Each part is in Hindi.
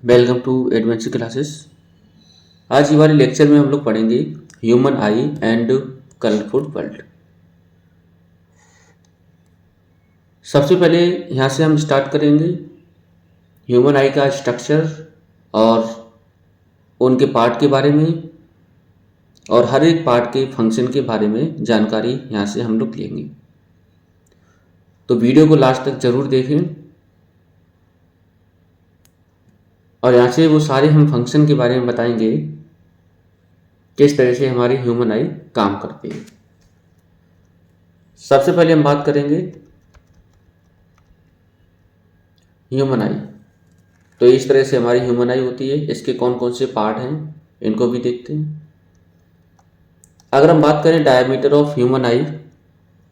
Welcome to adventure classes. आज की वाले लेक्चर में हम लोग पढ़ेंगे human I and colourful world. सबसे पहले यहाँ से हम स्टार्ट करेंगे ह्यूमन आई का स्ट्रक्चर और उनके पार्ट के बारे में और हर एक पार्ट के फंक्शन के बारे में जानकारी यहाँ से हम लोग लेंगे। तो वीडियो को लास्ट तक जरूर देखें और यहाँ से वो सारे हम फंक्शन के बारे में बताएंगे किस तरह से हमारी ह्यूमन आई काम करती है। सबसे पहले हम बात करेंगे ह्यूमन आई। तो इस तरह से हमारी ह्यूमन आई होती है। इसके कौन कौन से पार्ट हैं इनको भी देखते हैं। अगर हम बात करें डायमीटर ऑफ ह्यूमन आई,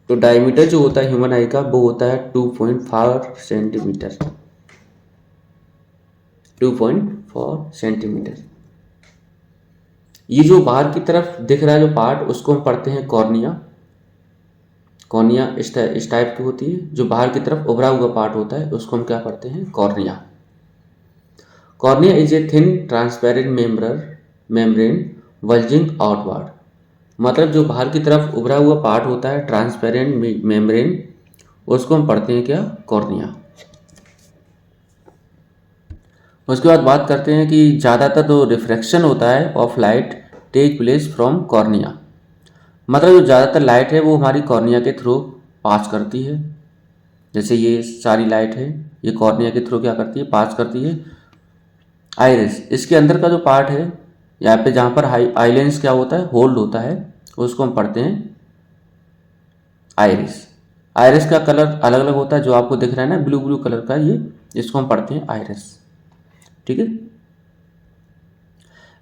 तो डायमीटर जो होता है ह्यूमन आई का वो होता है 2.4 सेंटीमीटर। 2.4 सेंटीमीटर। ये जो बाहर की तरफ दिख रहा है जो पार्ट, उसको हम पढ़ते हैं कॉर्निया। कॉर्निया इस टाइप की होती है। जो बाहर की तरफ उभरा हुआ पार्ट होता है उसको हम क्या पढ़ते हैं? Cornea. Cornea is a thin transparent membrane bulging outward. मतलब जो बाहर की तरफ उभरा हुआ पार्ट होता है ट्रांसपेरेंट मेम्ब्रेन, उसको हम पढ़ते हैं क्या? कॉर्निया। उसके बाद बात करते हैं कि ज़्यादातर जो रिफ्रैक्शन होता है of light take place from cornea. मतलब जो ज़्यादातर लाइट है वो हमारी कॉर्निया के थ्रू पास करती है। जैसे ये सारी लाइट है, ये कॉर्निया के थ्रू क्या करती है? पास करती है। आइरिस, इसके अंदर का जो पार्ट है यहाँ पे जहाँ पर आईलेंस क्या होता है? होल्ड होता है, उसको हम पढ़ते हैं आइरिस। आइरिस का कलर अलग अलग होता है, जो आपको दिख रहा है ना ब्लू ब्लू कलर का, ये इसको हम पढ़ते हैं आइरिस। ठीक है।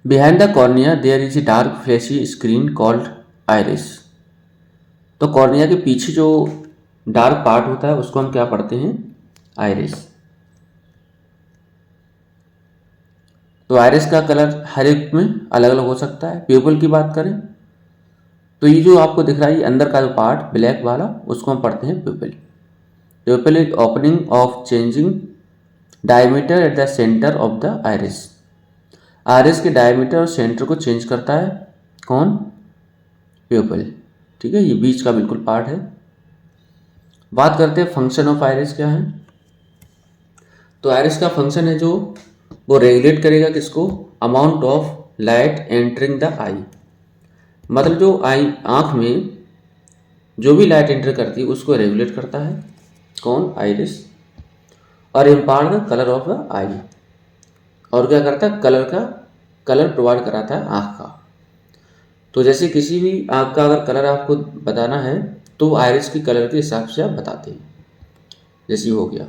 Behind the cornea there is a dark flashy screen called iris. तो कॉर्निया के पीछे जो डार्क पार्ट होता है उसको हम क्या पढ़ते हैं? आइरिस। तो आइरिस का कलर हर एक में अलग अलग हो सकता है। प्यूपल की बात करें तो ये जो आपको दिख रहा है अंदर का जो पार्ट ब्लैक वाला, उसको हम पढ़ते हैं pupil. Pupil is opening of changing diameter at the centre of the iris. Iris के डायमीटर और सेंटर को चेंज करता है कौन? प्यूपल। ठीक है, ये बीच का बिल्कुल पार्ट है। बात करते हैं फंक्शन ऑफ आइरिस क्या है। तो आइरिस का फंक्शन है जो वो रेगुलेट करेगा किसको? Amount of light entering the eye. मतलब जो आई आँख में जो भी लाइट एंटर करती है उसको रेगुलेट करता है कौन? आइरिस। और impart the colour of the eye. और क्या करता है? कलर प्रोवाइड कराता है आँख का। तो जैसे किसी भी आँख का अगर कलर आपको बताना है तो आइरिस की कलर के हिसाब से आप बताते हैं। जैसे हो गया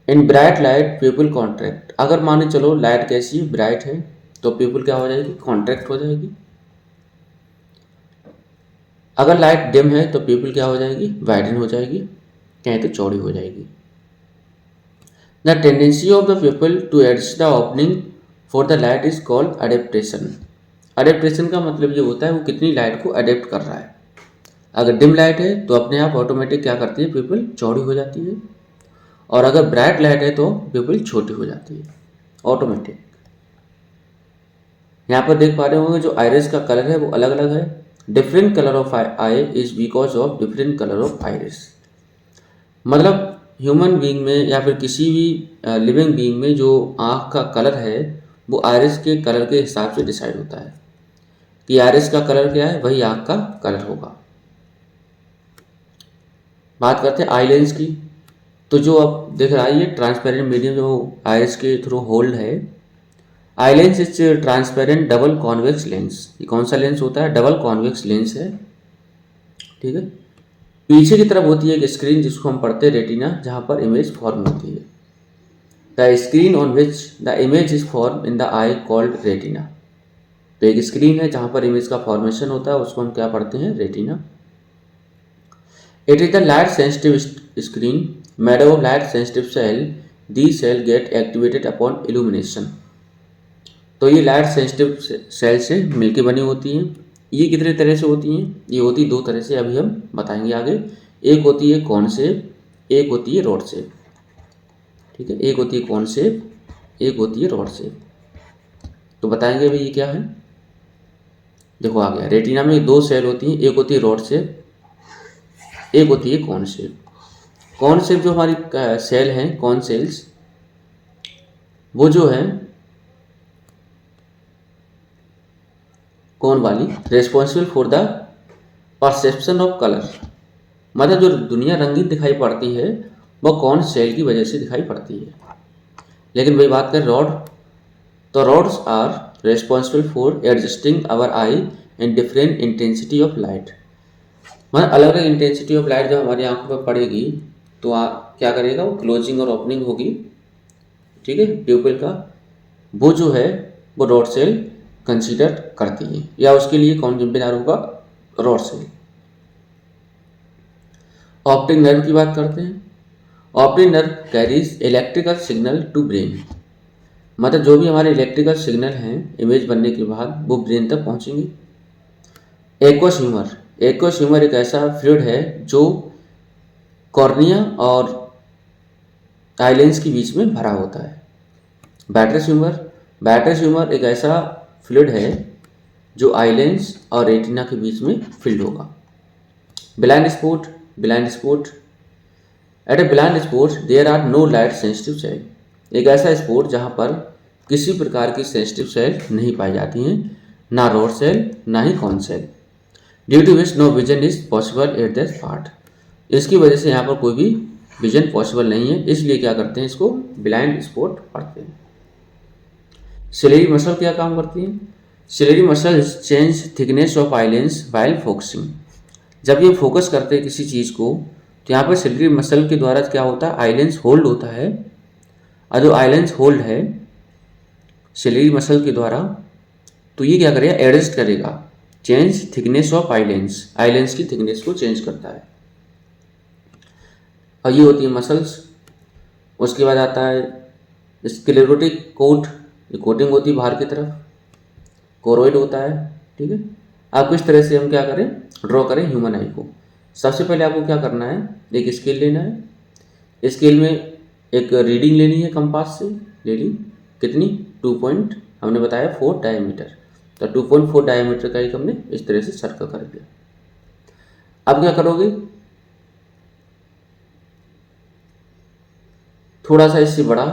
इन ब्राइट लाइट पीपल कॉन्ट्रैक्ट। अगर माने चलो लाइट कैसी ब्राइट है तो पीपल क्या हो जाएगी? कॉन्ट्रैक्ट हो जाएगी। अगर लाइट डिम है तो पीपल क्या हो जाएगी? वाइडन हो जाएगी, कहें तो चौड़ी हो जाएगी। The tendency of the people to adjust the opening for the light is called adaptation. Adaptation का मतलब ये होता है वो कितनी लाइट को अडेप्ट कर रहा है। अगर डिम लाइट है तो अपने आप ऑटोमेटिक क्या करती है? पीपल चौड़ी हो जाती है। और अगर ब्राइट लाइट है तो पीपल छोटी हो जाती है ऑटोमेटिक। यहाँ पर देख पा रहे होंगे जो आइरिस का कलर है वो अलग अलग है। Different colour of I is because of different colour of iris. मतलब ह्यूमन बीइंग में या फिर किसी भी लिविंग बीइंग में जो आँख का कलर है वो आइरिस के कलर के हिसाब से डिसाइड होता है कि आइरिस का कलर क्या है, वही आँख का कलर होगा। बात करते हैं आई लेंस की। तो जो अब दिख रहा है ये ट्रांसपेरेंट मीडियम जो आइरिस के थ्रू होल्ड है। Eye lens is transparent double convex lens. ये कौन सा लेंस होता है? डबल कॉन्वेक्स लेंस है। ठीक है। पीछे की तरफ होती है एक स्क्रीन जिसको हम पढ़ते हैं रेटिना, जहाँ पर इमेज फॉर्म होती है। The screen on which the image is form in the I called retina. तो एक स्क्रीन है जहाँ पर इमेज का फॉर्मेशन होता है, उसको हम क्या पढ़ते हैं? Retina. It is the light sensitive screen made of light sensitive cell. The cell get activated upon illumination. तो ये लाइट सेंसिटिव सेल से मिलकर बनी होती हैं। ये कितने तरह से होती हैं? ये होती दो तरह से, अभी हम बताएंगे आगे। एक होती है कॉन शेप, एक होती है रॉड शेप। ठीक है, एक होती है कॉन शेप, एक होती है रॉड शेप। तो बताएंगे भाई ये क्या है। देखो आ गया, रेटिना में दो सेल होती हैं, एक होती है रॉड शेप, एक होती है कॉन शेप। कॉन शेप जो हमारी सेल हैं, कॉन सेल्स, वो जो है कौन वाली, responsible for the perception of colour. मतलब जो दुनिया रंगीन दिखाई पड़ती है वह कौन सेल की वजह से दिखाई पड़ती है। लेकिन वही बात करें रॉड, तो rods are responsible for adjusting our eye in different intensity of light. मतलब अलग अलग इंटेंसिटी ऑफ लाइट जब हमारी आंखों पर पड़ेगी तो क्या करेगा, वो क्लोजिंग और ओपनिंग होगी, ठीक है, प्यूपिल का, वो जो है वो रॉड सेल कंसीडर करती है, या उसके लिए कौन जिम्मेदार होगा, रॉड सेल। ऑप्टिक नर्व की बात करते हैं। Optic nerve carries electrical signal to brain. मतलब जो भी हमारे इलेक्ट्रिकल सिग्नल हैं इमेज बनने के बाद वो ब्रेन तक पहुंचेंगे। एक्वस ह्यूमर, एक्वस ह्यूमर एक ऐसा फ्लूइड है जो कॉर्निया और आइलेंस के बीच में भरा होता है। बैट्रस ह्यूमर, बैट्रस ह्यूमर एक ऐसा फ्लूइड है जो आइलेंस और रेटिना के बीच में फिल्ड होगा। Blind spot, blind spot, at a blind spot there are no light sensitive cell. एक ऐसा स्पॉट जहाँ पर किसी प्रकार की सेंसिटिव सेल नहीं पाई जाती हैं, ना रॉड सेल ना ही cone cell, due to which no vision is possible at that spot. इसकी वजह से यहाँ पर कोई भी विजन पॉसिबल नहीं है, इसलिए क्या करते हैं, इसको ब्लाइंड स्पॉट पढ़ते हैं। सिलेरी मसल क्या काम करती है। Ciliary muscle change thickness of eye lens while focusing. जब ये फोकस करते हैं किसी चीज़ को तो यहाँ पर सिलेरी मसल के द्वारा क्या होता है, आइलेंस होल्ड होता है, और जो आइलेंस होल्ड है सिलेरी मसल के द्वारा, तो ये क्या करेगा, एडजस्ट करेगा, चेंज थिकनेस ऑफ आइलेंस, आइलेंस की थिकनेस को चेंज करता है। और ये होती है मसल्स। उसके बाद आता है स्क्लेरोटिक कोट, ये कोटिंग होती है बाहर की तरफ, कोरोइड होता है, ठीक है। अब किस तरह से हम क्या करें, ड्रॉ करें ह्यूमन आई को। सबसे पहले आपको क्या करना है, एक स्केल लेना है, स्केल में एक रीडिंग लेनी है, कंपास से ले ली, कितनी, 2 हमने बताया 4 डायमीटर, तो 2.4 डायमीटर का एक हमने इस तरह से सर्कल कर दिया। अब क्या करोगे, थोड़ा सा इससे बड़ा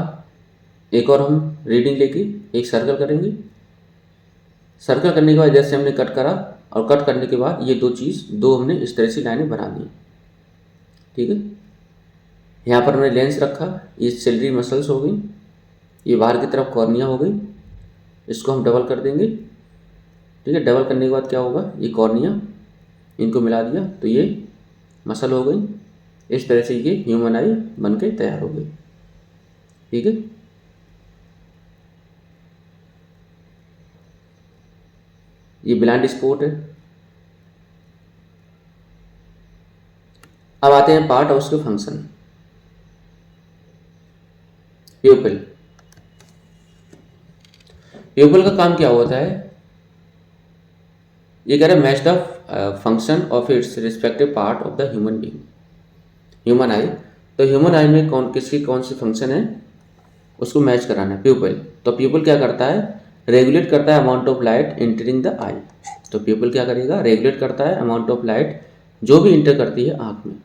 एक और हम रीडिंग लेके एक सर्कल करेंगे। सर्कल करने के बाद जैसे हमने कट करा, और कट करने के बाद ये दो हमने इस तरह से लाइनें बना दी, ठीक है। यहाँ पर हमने लेंस रखा, ये सिलेरी मसल्स हो गई, ये बाहर की तरफ कॉर्निया हो गई, इसको हम डबल कर देंगे, ठीक है। डबल करने के बाद क्या होगा, ये कॉर्निया, इनको मिला दिया तो ये मसल हो गई। इस तरह से ये ह्यूमन आई बन के तैयार हो गई, ठीक है। ये ब्लाइंड स्पॉट है। अब आते हैं पार्ट और उसके फंक्शन। प्यूपिल, प्यूपिल का काम क्या होता है, ये कह रहे हैं match the function of its respective part of the human being, human आई। तो ह्यूमन आई में कौन सी फंक्शन है उसको मैच कराना है प्यूपिल। तो प्यूपिल क्या करता है, रेगुलेट करता है amount of light entering the eye. तो प्यूपिल क्या करेगा, रेगुलेट करता है अमाउंट ऑफ लाइट जो भी इंटर करती है आँख में।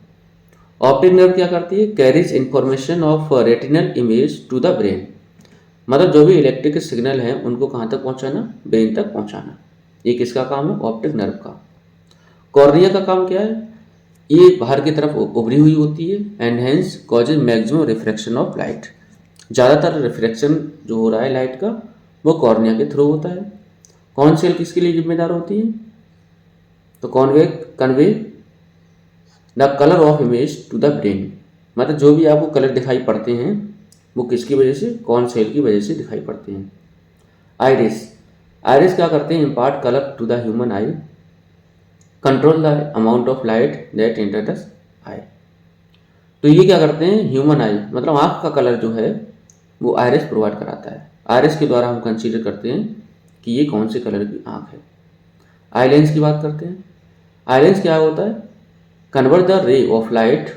ऑप्टिक नर्व क्या करती है, carries information of retinal image to the brain. मतलब जो भी इलेक्ट्रिक सिग्नल है उनको कहाँ तक पहुँचाना, ब्रेन तक पहुँचाना। ये किसका काम है, ऑप्टिक नर्व का। कॉर्निया का काम क्या है, ये बाहर की तरफ उभरी हुई होती है, and hence causes maximum refraction of light. ज़्यादातर रिफ्रैक्शन जो हो रहा है लाइट का वो कॉर्निया के थ्रू होता है। कौन सेल किसके लिए जिम्मेदार होती है, तो convey the colour of image to the brain. मतलब जो भी आपको कलर दिखाई पड़ते हैं वो किसकी वजह से, कौन सेल की वजह से दिखाई पड़ते हैं। आइरिस, आइरिस क्या करते हैं, impart colour to the human eye, control the amount of light that enter the eye. तो ये क्या करते हैं, ह्यूमन आई मतलब आँख का कलर जो है वो आइरिस प्रोवाइड कराता है। आइरिस के द्वारा हम कंसीडर करते हैं कि ये कौन से कलर की आँख है। आई लेंस की बात करते हैं। आई लेंस क्या होता है, convert the ray of light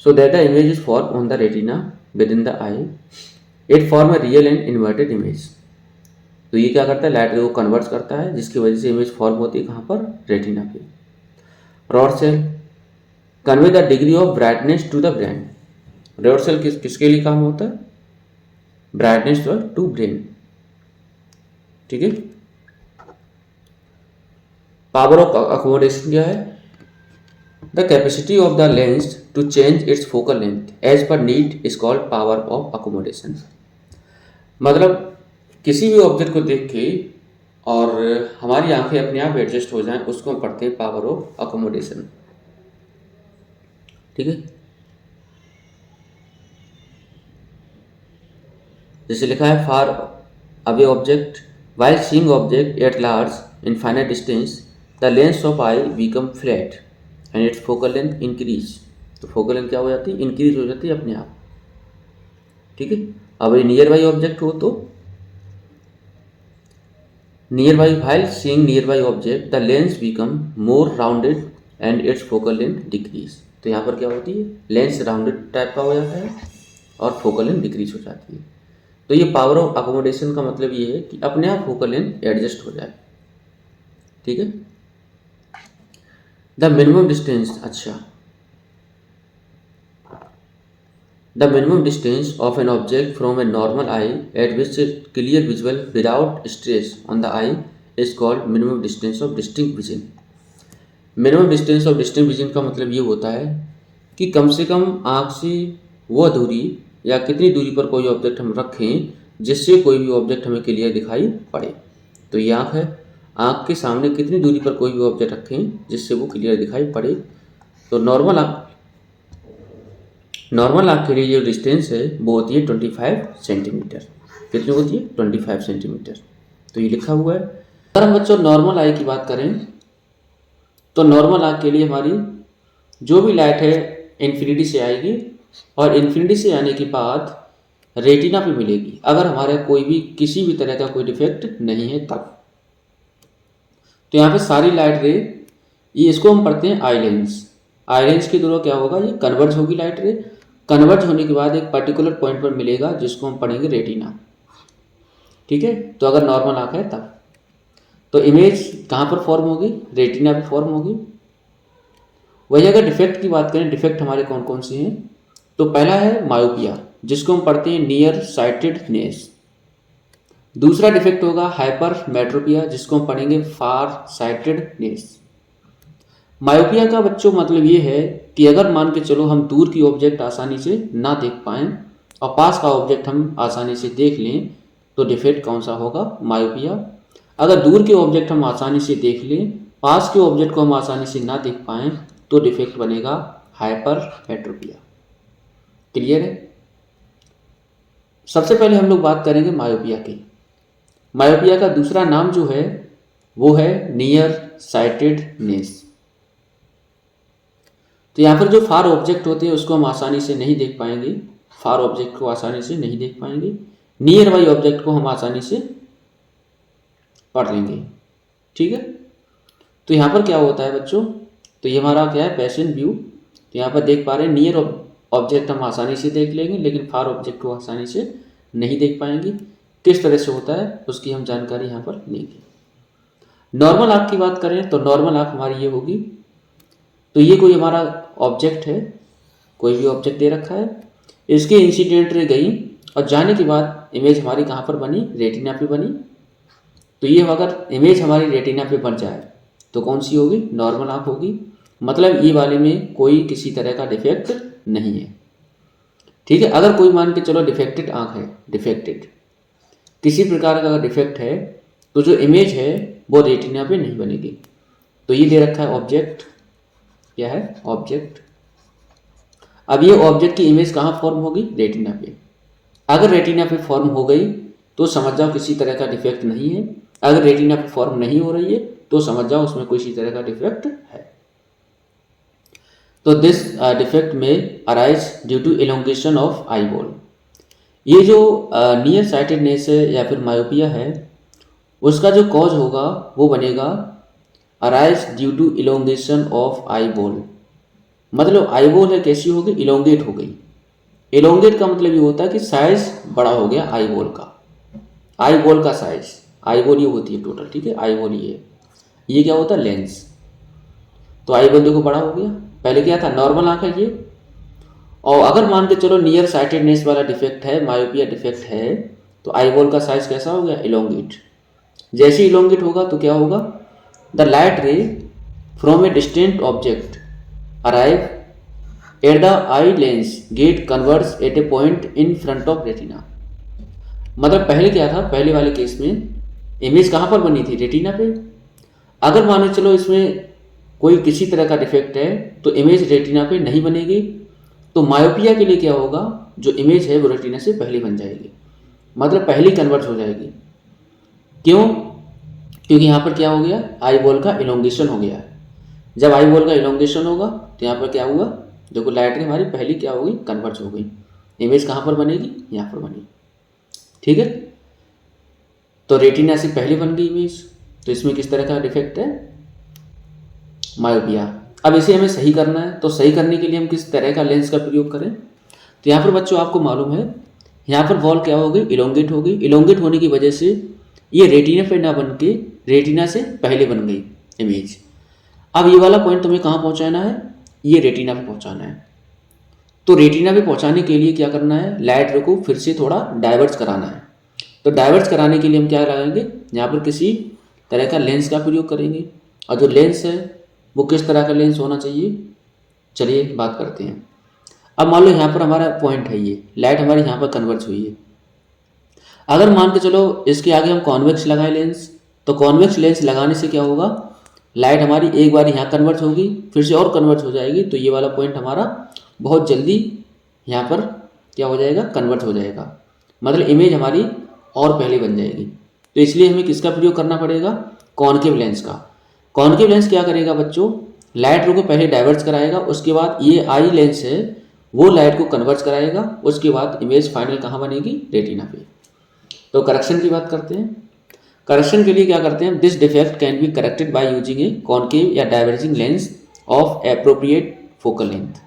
so that the image is formed on the retina within the eye it form a real and inverted image. तो ये क्या करता है, लाइट रे को कन्वर्ट करता है, जिसकी वजह से इमेज फॉर्म होती है कहाँ पर, रेटिना पे। Rod cell convey the degree of brightness to the brain. Rod cell किसके लिए काम होता है, ब्राइटनेस टू ब्रेन, ठीक है। पावर ऑफ अकोमोडेशन क्या है, the capacity of the lens to change its focal length as per need is called power of accommodation. मतलब किसी भी ऑब्जेक्ट को देख के और हमारी आंखें अपने आप एडजस्ट हो जाएं, उसको हम पढ़ते हैं पावर ऑफ अकोमोडेशन, ठीक है। जैसे लिखा है, far away object while seeing object at large infinite distance the lens of I become flat and it's focal length increase. तो फोकल लेंथ क्या हो जाती है, इंक्रीज हो जाती है अपने आप, ठीक है। अब ये नियर बाई ऑब्जेक्ट हो तो near by while seeing near by object the lens become more rounded and it's focal length decrease. तो यहाँ पर क्या होती है, लेंस राउंडेड टाइप का हो जाता है और फोकल लेंथ डिक्रीज हो जाती है। तो ये पावर ऑफ अकोमोडेशन का मतलब ये है कि अपने आप फोकल लेंथ एडजस्ट हो जाए, ठीक है। द मिनिमम डिस्टेंस, अच्छा, the minimum distance of an object from a normal I eight which clear visual without stress on the I is called minimum distance of distinct vision. Minimum distance of distinct vision का मतलब ये होता है कि कम से कम आँख से वह दूरी या कितनी दूरी पर कोई ऑब्जेक्ट हम रखें जिससे कोई भी ऑब्जेक्ट हमें क्लियर दिखाई पड़े। तो ये आँख है, आँख के सामने कितनी दूरी पर कोई भी ऑब्जेक्ट रखें जिससे वो क्लियर दिखाई पड़े। तो नॉर्मल आँख के लिए जो डिस्टेंस है वो होती है 25 सेंटीमीटर। कितनी होती है, 25 सेंटीमीटर। तो ये लिखा हुआ है। अगर हम बच्चों नॉर्मल आई की बात करें तो नॉर्मल आँख के लिए हमारी जो भी लाइट है इन्फिनिटी से आएगी और इन्फिनिटी से आने के बाद रेटिना पे मिलेगी, अगर हमारे कोई भी किसी भी तरह का कोई डिफेक्ट नहीं है तब। तो यहाँ पे सारी लाइट रे, ये इसको हम पढ़ते हैं आई लेंस। आई लेंस के द्वारा क्या होगा, ये कन्वर्ज होगी लाइट रे, कन्वर्ज होने के बाद एक पर्टिकुलर पॉइंट पर मिलेगा जिसको हम पढ़ेंगे रेटिना, ठीक है। तो अगर नॉर्मल आँख है तब तो इमेज कहाँ पर फॉर्म होगी, रेटिना पे फॉर्म होगी। वही अगर डिफेक्ट की बात करें, डिफेक्ट हमारे कौन कौन से हैं, तो पहला है मायोपिया जिसको हम पढ़ते हैं नियर साइटेडनेस। दूसरा डिफेक्ट होगा हाइपर मेट्रोपिया जिसको हम पढ़ेंगे फार साइटेडनेस। मायोपिया का बच्चों मतलब ये है कि अगर मान के चलो हम दूर की ऑब्जेक्ट आसानी से ना देख पाएं और पास का ऑब्जेक्ट हम आसानी से देख लें तो डिफेक्ट कौन सा होगा, मायोपिया। अगर दूर के ऑब्जेक्ट हम आसानी से देख लें, पास के ऑब्जेक्ट को हम आसानी से ना देख पाएं तो डिफेक्ट बनेगा हाइपर मेट्रोपिया। क्लियर है। सबसे पहले हम लोग बात करेंगे मायोपिया की। मायोपिया का दूसरा नाम जो है वो है नियर साइटेडनेस। तो यहाँ पर जो फार ऑब्जेक्ट होते हैं उसको हम आसानी से नहीं देख पाएंगे, फार ऑब्जेक्ट को आसानी से नहीं देख पाएंगे, नियर बाई ऑब्जेक्ट को हम आसानी से पढ़ लेंगे, ठीक है। तो यहाँ पर क्या होता है बच्चों, तो ये हमारा क्या है, पैसेंट व्यू। तो यहाँ पर देख पा रहे हैं नियर ऑब्जेक्ट हम आसानी से देख लेंगे लेकिन फार ऑब्जेक्ट को आसानी से नहीं देख पाएंगे। किस तरह से होता है उसकी हम जानकारी यहाँ पर लेंगे। नॉर्मल आँख की बात करें तो नॉर्मल आँख हमारी ये होगी। तो ये कोई हमारा ऑब्जेक्ट है, कोई भी ऑब्जेक्ट दे रखा है, इसकी इंसिडेंट रे गई और जाने के बाद इमेज हमारी कहाँ पर बनी, रेटिना पे बनी। तो ये अगर इमेज हमारी रेटिना पे बन जाए तो कौन सी होगी, नॉर्मल आँख होगी। मतलब ये वाले में कोई किसी तरह का डिफेक्ट नहीं है, ठीक है। अगर कोई मान के चलो डिफेक्टेड आँख है, डिफेक्टेड किसी प्रकार का डिफेक्ट है तो जो इमेज है वो रेटिना पे नहीं बनेगी। तो ये दे रखा है ऑब्जेक्ट, क्या है, ऑब्जेक्ट। अब ये ऑब्जेक्ट की इमेज कहाँ फॉर्म होगी, रेटिना पे। अगर रेटिना पे फॉर्म हो गई तो समझ जाओ किसी तरह का डिफेक्ट नहीं है, अगर रेटिना पे फॉर्म नहीं हो रही है तो समझ जाओ उसमें किसी तरह का डिफेक्ट है। तो this defect may arise due to elongation of eye ball. ये जो नियर साइटेडनेस है या फिर मायोपिया है उसका जो कॉज होगा वो बनेगा arise due to elongation of eye ball. मतलब आई बॉल है कैसी होगी, इलोंगेट हो गई, इलोंगेट का मतलब ये होता है कि साइज बड़ा हो गया आई बॉल का, आई बॉल का साइज, आई बॉल ये होती है टोटल, ठीक है, आई बॉल ये क्या होता है लेंस। तो आई बॉल देखो बड़ा हो गया, पहले क्या था नॉर्मल आंख है ये। और अगर मान के चलो नियर साइटेडनेस वाला डिफेक्ट है, मायोपिया डिफेक्ट है, तो आई बॉल का साइज कैसा हो गया इलोंगेट। जैसे इलोंगेट होगा तो क्या होगा, the light ray from a distant object arrive at the eye lens get converge at a point in front of retina. मतलब पहले क्या था, पहले वाले केस में इमेज कहाँ पर बनी थी, रेटिना पे। अगर मान चलो इसमें कोई किसी तरह का डिफेक्ट है तो इमेज रेटिना पे नहीं बनेगी, तो मायोपिया के लिए क्या होगा, जो इमेज है वो रेटिना से पहले बन जाएगी, मतलब पहले कन्वर्ट हो जाएगी। क्यों, क्योंकि यहाँ पर क्या हो गया, आई बॉल का इलोंगेशन हो गया है। जब आई बॉल का इलोंगेशन होगा तो यहाँ पर क्या हुआ, देखो लाइट रे हमारी पहली क्या हो गई, कन्वर्ट हो गई। इमेज कहाँ पर बनेगी, यहाँ पर बनेगी, ठीक है। तो रेटिना से पहले बन गई इमेज, तो इसमें किस तरह का डिफेक्ट है, मायोपिया। अब इसे हमें सही करना है, तो सही करने के लिए हम किस तरह का लेंस का प्रयोग करें। तो यहाँ पर बच्चों आपको मालूम है, यहाँ पर वॉल क्या हो गई, इलोंगेट हो गई। इलोंगेट होने की वजह से ये रेटिना पे ना बन के रेटिना से पहले बन गई इमेज। अब ये वाला पॉइंट तुम्हें कहाँ पहुँचाना है, ये रेटिना पे पहुँचाना है। तो रेटिना पे पहुँचाने के लिए क्या करना है, लाइट रे को फिर से थोड़ा डाइवर्ट कराना है। तो डाइवर्ट कराने के लिए हम क्या लगाएंगे, यहाँ पर किसी तरह का लेंस का प्रयोग करेंगे। और जो लेंस है वो किस तरह का लेंस होना चाहिए, चलिए बात करते हैं। अब मान लो यहाँ पर हमारा पॉइंट है, ये लाइट हमारी यहाँ पर कन्वर्ज हुई है। अगर मान के चलो इसके आगे हम कॉन्वेक्स लगाए लेंस, तो कॉन्वेक्स लेंस लगाने से क्या होगा, लाइट हमारी एक बार यहाँ कन्वर्ट होगी, फिर से और कन्वर्ट हो जाएगी, तो ये वाला पॉइंट हमारा बहुत जल्दी यहाँ पर क्या हो जाएगा, कन्वर्ट हो जाएगा, मतलब इमेज हमारी और पहले बन जाएगी। तो इसलिए हमें किसका प्रयोग करना पड़ेगा, कॉनकेव लेंस का। कॉनकेव लेंस क्या करेगा बच्चों, लाइट रे को पहले डाइवर्ट कराएगा, उसके बाद ये आई लेंस है वो लाइट को कन्वर्ट कराएगा, उसके बाद इमेज फाइनल कहाँ बनेगी, रेटिना पे। तो करेक्शन की बात करते हैं। करेक्शन के लिए क्या करते हैं, this defect can be corrected by using a concave या diverging lens of appropriate focal length.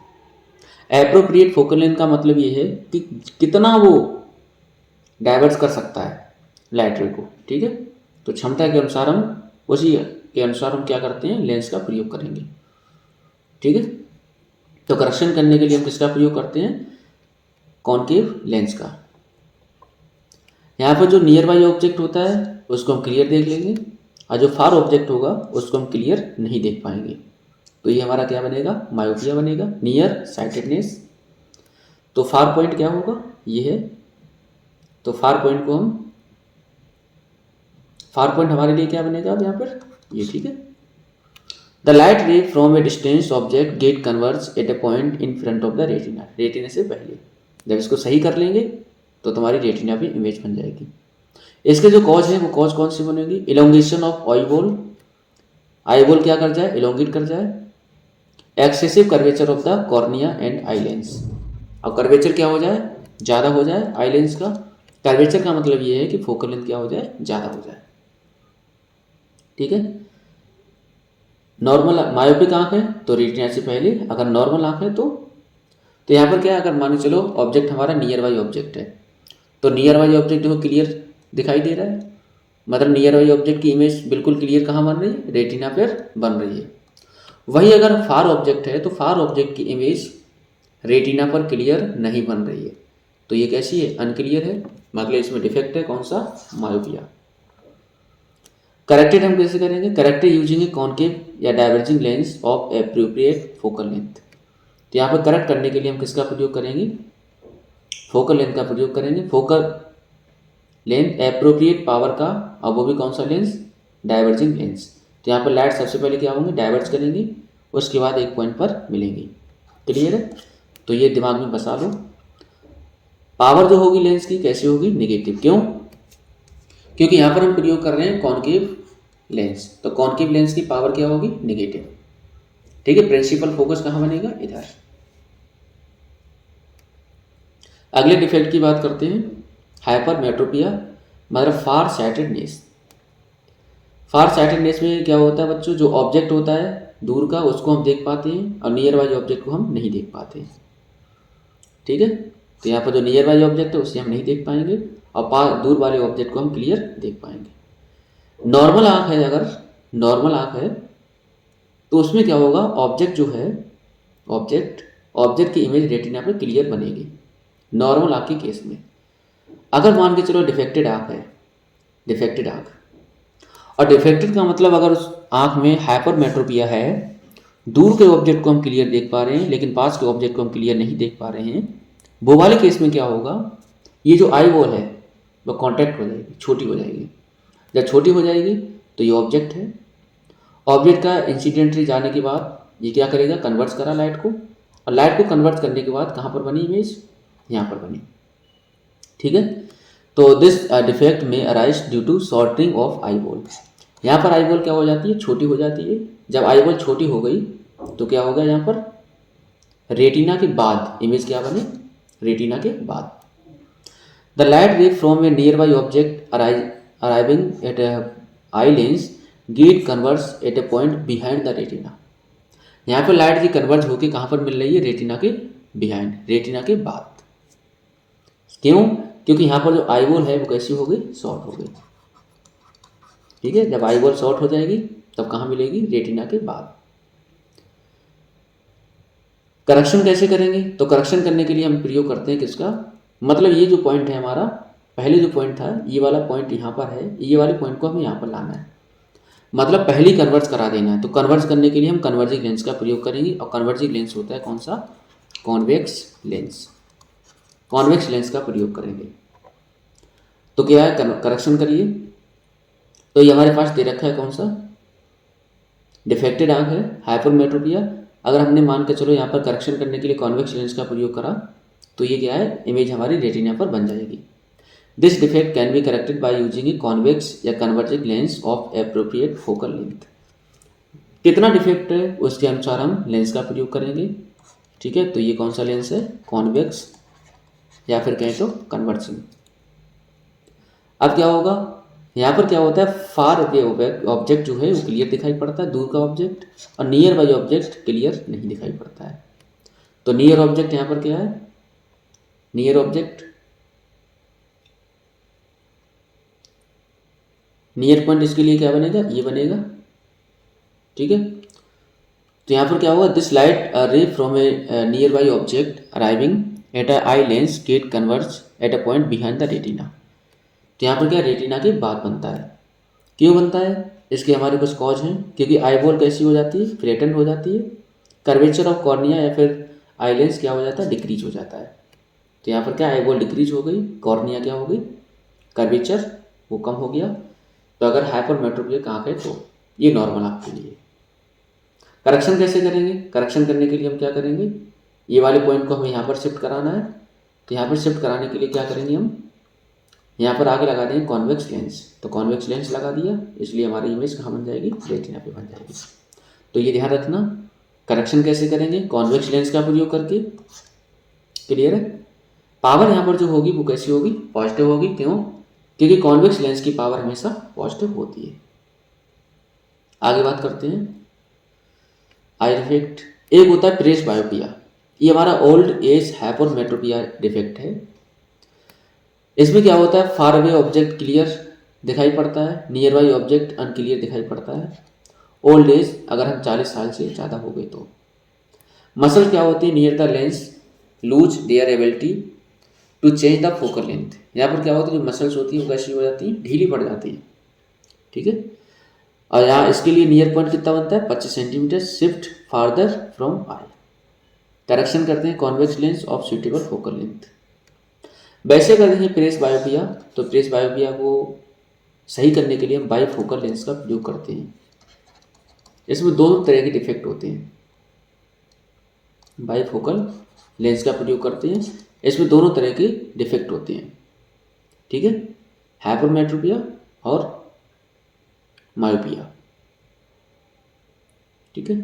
Appropriate focal length का मतलब ये है कि कितना वो डाइवर्ट कर सकता है लाइट रे को, ठीक है। तो क्षमता के अनुसार हम उसी के अनुसार हम क्या करते हैं, लेंस का प्रयोग करेंगे, ठीक है। तो करेक्शन करने के लिए हम किसका प्रयोग करते हैं, कॉनकेव लेंस का। यहाँ पर जो नियर बाई ऑब्जेक्ट होता है उसको हम क्लियर देख लेंगे, और जो फार ऑब्जेक्ट होगा उसको हम क्लियर नहीं देख पाएंगे। तो ये हमारा क्या बनेगा, मायोपिया बनेगा, नियर साइटेडनेस। तो फार पॉइंट क्या होगा, ये है। तो फार पॉइंट को हम, फार पॉइंट हमारे लिए क्या बनेगा अब यहाँ पर, ये, ठीक है। The light ray from a distance object get converge at a point in front of the retina. Retina से पहले जब इसको सही कर लेंगे तो तुम्हारी रेटिना पे इमेज बन जाएगी। इसके जो कॉज है वो कॉज कौन सी बनेगी, elongation of eye ball, eye ball क्या कर जाए, इलोंगेट कर जाए। Excessive curvature of the cornea and eye lens, अब कर्वेचर क्या हो जाए, ज़्यादा हो जाए आई लेंस का। कर्वेचर का मतलब ये है कि फोकल लेंथ क्या हो जाए, ज़्यादा हो जाए, ठीक है। नॉर्मल मायोपिक आंख है तो रेटिना से पहले, अगर नॉर्मल आंख है तो यहाँ पर क्या है, अगर मान चलो ऑब्जेक्ट हमारा नियर बाई ऑब्जेक्ट है, तो नियर बाई ऑब्जेक्ट देखो क्लियर दिखाई दे रहा है, मतलब नियर बाई ऑब्जेक्ट की इमेज बिल्कुल क्लियर कहाँ बन रही है, रेटिना पर बन रही है। वही अगर फार ऑब्जेक्ट है तो फार ऑब्जेक्ट की इमेज रेटिना पर क्लियर नहीं बन रही है, तो ये कैसी है, अनक्लियर है, मतलब इसमें डिफेक्ट है, कौन सा, मायोपिया। करेक्टेड हम कैसे करेंगे, करेक्टेड यूजिंग ए कॉनकेव या diverging lens of appropriate focal length. तो यहाँ पर करेक्ट करने के लिए हम किसका प्रयोग करेंगे, फोकल लेंथ का प्रयोग करेंगे। फोकल लेंथ एप्रोप्रिएट पावर का, अब वो भी कौन सा लेंस, डाइवर्जिंग लेंस। तो यहाँ पर लाइट सबसे पहले क्या होंगे, डाइवर्ज करेंगी, उसके बाद एक पॉइंट पर मिलेंगी, क्लियर है। तो ये दिमाग में बसा लो, पावर जो होगी लेंस की कैसी होगी, नेगेटिव। क्यों, क्योंकि यहाँ पर हम प्रयोग कर रहे हैं कॉनकेव लेंस, तो कॉनकेव लेंस की पावर क्या होगी, नेगेटिव, ठीक है। प्रिंसिपल फोकस कहाँ बनेगा, इधर। अगले डिफेक्ट की बात करते हैं, हाइपरमेट्रोपिया, मतलब फार साइटेडनेस। फार साइटेडनेस में क्या होता है बच्चों, जो ऑब्जेक्ट होता है दूर का उसको हम देख पाते हैं और नियर बाई ऑब्जेक्ट को हम नहीं देख पाते, ठीक है। तो यहाँ पर जो नियर बाई ऑब्जेक्ट है उसे हम नहीं देख पाएंगे और पास दूर वाले ऑब्जेक्ट को हम क्लियर देख पाएंगे। नॉर्मल आँख है, अगर नॉर्मल आँख है तो उसमें क्या होगा, ऑब्जेक्ट जो है ऑब्जेक्ट की इमेज रेटिना पे क्लियर बनेगी नॉर्मल आँख के केस में। अगर मान के चलो डिफेक्टेड आँख है, डिफेक्टेड आँख, और डिफेक्टेड का मतलब अगर उस आँख में हाइपरमेट्रोपिया है, दूर के ऑब्जेक्ट को हम क्लियर देख पा रहे हैं लेकिन पास के ऑब्जेक्ट को हम क्लियर नहीं देख पा रहे हैं, वो वाले केस में क्या होगा, ये जो आई बॉल है वो कॉन्टैक्ट हो जाएगी, छोटी हो जाएगी। जब छोटी हो जाएगी तो ये ऑब्जेक्ट है, ऑब्जेक्ट का इंसिडेंटली जाने के बाद ये क्या करेगा, कन्वर्ट्स करा लाइट को, और लाइट को कन्वर्ट करने के बाद कहाँ पर बनी इमेज, यहाँ पर बनी। ठीक है, तो this defect may arise due to shortening of eye ball. यहाँ पर आई बॉल क्या हो जाती है, छोटी हो जाती है। जब आई बॉल छोटी हो गई तो क्या होगा, यहाँ पर रेटिना के बाद इमेज क्या बने, रेटिना के बाद। The light ray from a nearby object arriving at a eye lens get converge at a point behind the retina. यहाँ पर लाइट की कन्वर्ज होकर कहाँ पर मिल रही है, रेटिना के बिहाइंड, रेटिना के बाद। क्यों, क्योंकि यहाँ पर जो आई बॉल है वो कैसी हो गई, शॉर्ट हो गई। ठीक है, जब आई बॉल शॉर्ट हो जाएगी तब कहाँ मिलेगी, रेटिना के बाद। करेक्शन कैसे करेंगे, तो करेक्शन करने के लिए हम प्रयोग करते हैं किसका, मतलब ये जो पॉइंट है हमारा, पहले जो पॉइंट था ये वाला पॉइंट यहाँ पर है, ये वाले पॉइंट को हमें यहाँ पर लाना है, मतलब पहले कन्वर्ज करा देना है। तो कन्वर्ज करने के लिए हम कन्वर्जिंग लेंस का प्रयोग करेंगे, और कन्वर्जिंग लेंस होता है कौन सा, कॉन्वेक्स लेंस। कॉन्वेक्स लेंस का प्रयोग करेंगे। तो क्या है, करेक्शन करिए। तो ये हमारे पास दे रखा है कौन सा, डिफेक्टेड आँख है, हाइपरमेट्रोपिया। अगर हमने मान के चलो यहाँ पर करेक्शन करने के लिए कॉन्वेक्स लेंस का प्रयोग करा तो ये क्या है, इमेज हमारी रेटिना पर बन जाएगी। This defect can be corrected by using a convex या converging lens of appropriate focal length. कितना डिफेक्ट है उसके अनुसार हम लेंस का प्रयोग करेंगे। ठीक है, तो ये कौन सा लेंस है, कॉन्वेक्स या फिर कहें तो कन्वर्जिंग। अब क्या होगा, यहाँ पर क्या होता है, फार अवे ऑब्जेक्ट जो है वो क्लियर दिखाई पड़ता है, दूर का ऑब्जेक्ट, और नियर बाई ऑब्जेक्ट क्लियर नहीं दिखाई पड़ता है। तो नियर ऑब्जेक्ट यहाँ पर क्या है, नियर ऑब्जेक्ट, नियर पॉइंट इसके लिए क्या बनेगा, ये बनेगा। ठीक है, तो यहाँ पर क्या होगा, this light ray from a nearby object arriving at a eye lens get converge at a point behind the retina. तो यहाँ पर क्या, रेटिना के बाद बनता है। क्यों बनता है, इसके हमारे कुछ कॉज हैं, क्योंकि आई बॉल कैसी हो जाती है, फ्लैटेंड हो जाती है, कर्वेचर ऑफ कॉर्निया या फिर आई लेंस क्या हो जाता है, डिक्रीज हो जाता है। तो यहाँ पर क्या, आई बॉल डिक्रीज हो गई, कॉर्निया क्या हो गई, कर्वेचर वो कम हो गया। तो अगर हाइपरमेट्रोपिक आँख है तो ये नॉर्मल आँख के लिए। करेक्शन कैसे करेंगे, करेक्शन करने के लिए हम क्या करेंगे, ये वाले पॉइंट को हमें यहाँ पर शिफ्ट कराना है। तो यहाँ पर शिफ्ट कराने के लिए क्या करेंगे, हम यहाँ पर आगे लगा देंगे कॉन्वेक्स लेंस। तो कॉन्वेक्स लेंस लगा दिया, इसलिए हमारी इमेज कहाँ बन जाएगी, रेटिना पे बन जाएगी। तो ये ध्यान रखना, करेक्शन कैसे करेंगे, कॉन्वेक्स लेंस का प्रयोग करके। क्लियर है, पावर यहाँ पर जो होगी वो कैसी होगी, पॉजिटिव होगी। क्यों, क्योंकि कॉन्वेक्स लेंस की पावर हमेशा पॉजिटिव होती है। आगे बात करते हैं आई डिफेक्ट। एक होता है प्रेस बायोपिया, ये हमारा ओल्ड एज हाइपरमेट्रोपिया डिफेक्ट है। इसमें क्या होता है, फार अवे ऑब्जेक्ट क्लियर दिखाई पड़ता है, नियर बाई ऑब्जेक्ट अनक्लियर दिखाई पड़ता है। ओल्ड एज अगर हम 40 साल से ज़्यादा हो गए तो। मसल क्या होती है, near the lens lose their ability to change the focal length. यहाँ पर क्या होता है, जो मसल्स होती है वो कैसी हो जाती है, ढीली पड़ जाती है। ठीक है, और यहाँ इसके लिए नियर पॉइंट कितना बनता है, 25 centimetre shift farther from I. Correction करते हैं convex lens of suitable focal length. वैसे करते हैं प्रेस बायोपिया, तो प्रेस बायोपिया को सही करने के लिए हम बाईफोकल लेंस का प्रयोग करते हैं। इसमें दोनों तरह के डिफेक्ट होते हैं, बाईफोकल लेंस का प्रयोग करते हैं, इसमें दोनों तरह के डिफेक्ट होते हैं। ठीक है, हाइपरमेट्रोपिया और मायोपिया। ठीक है,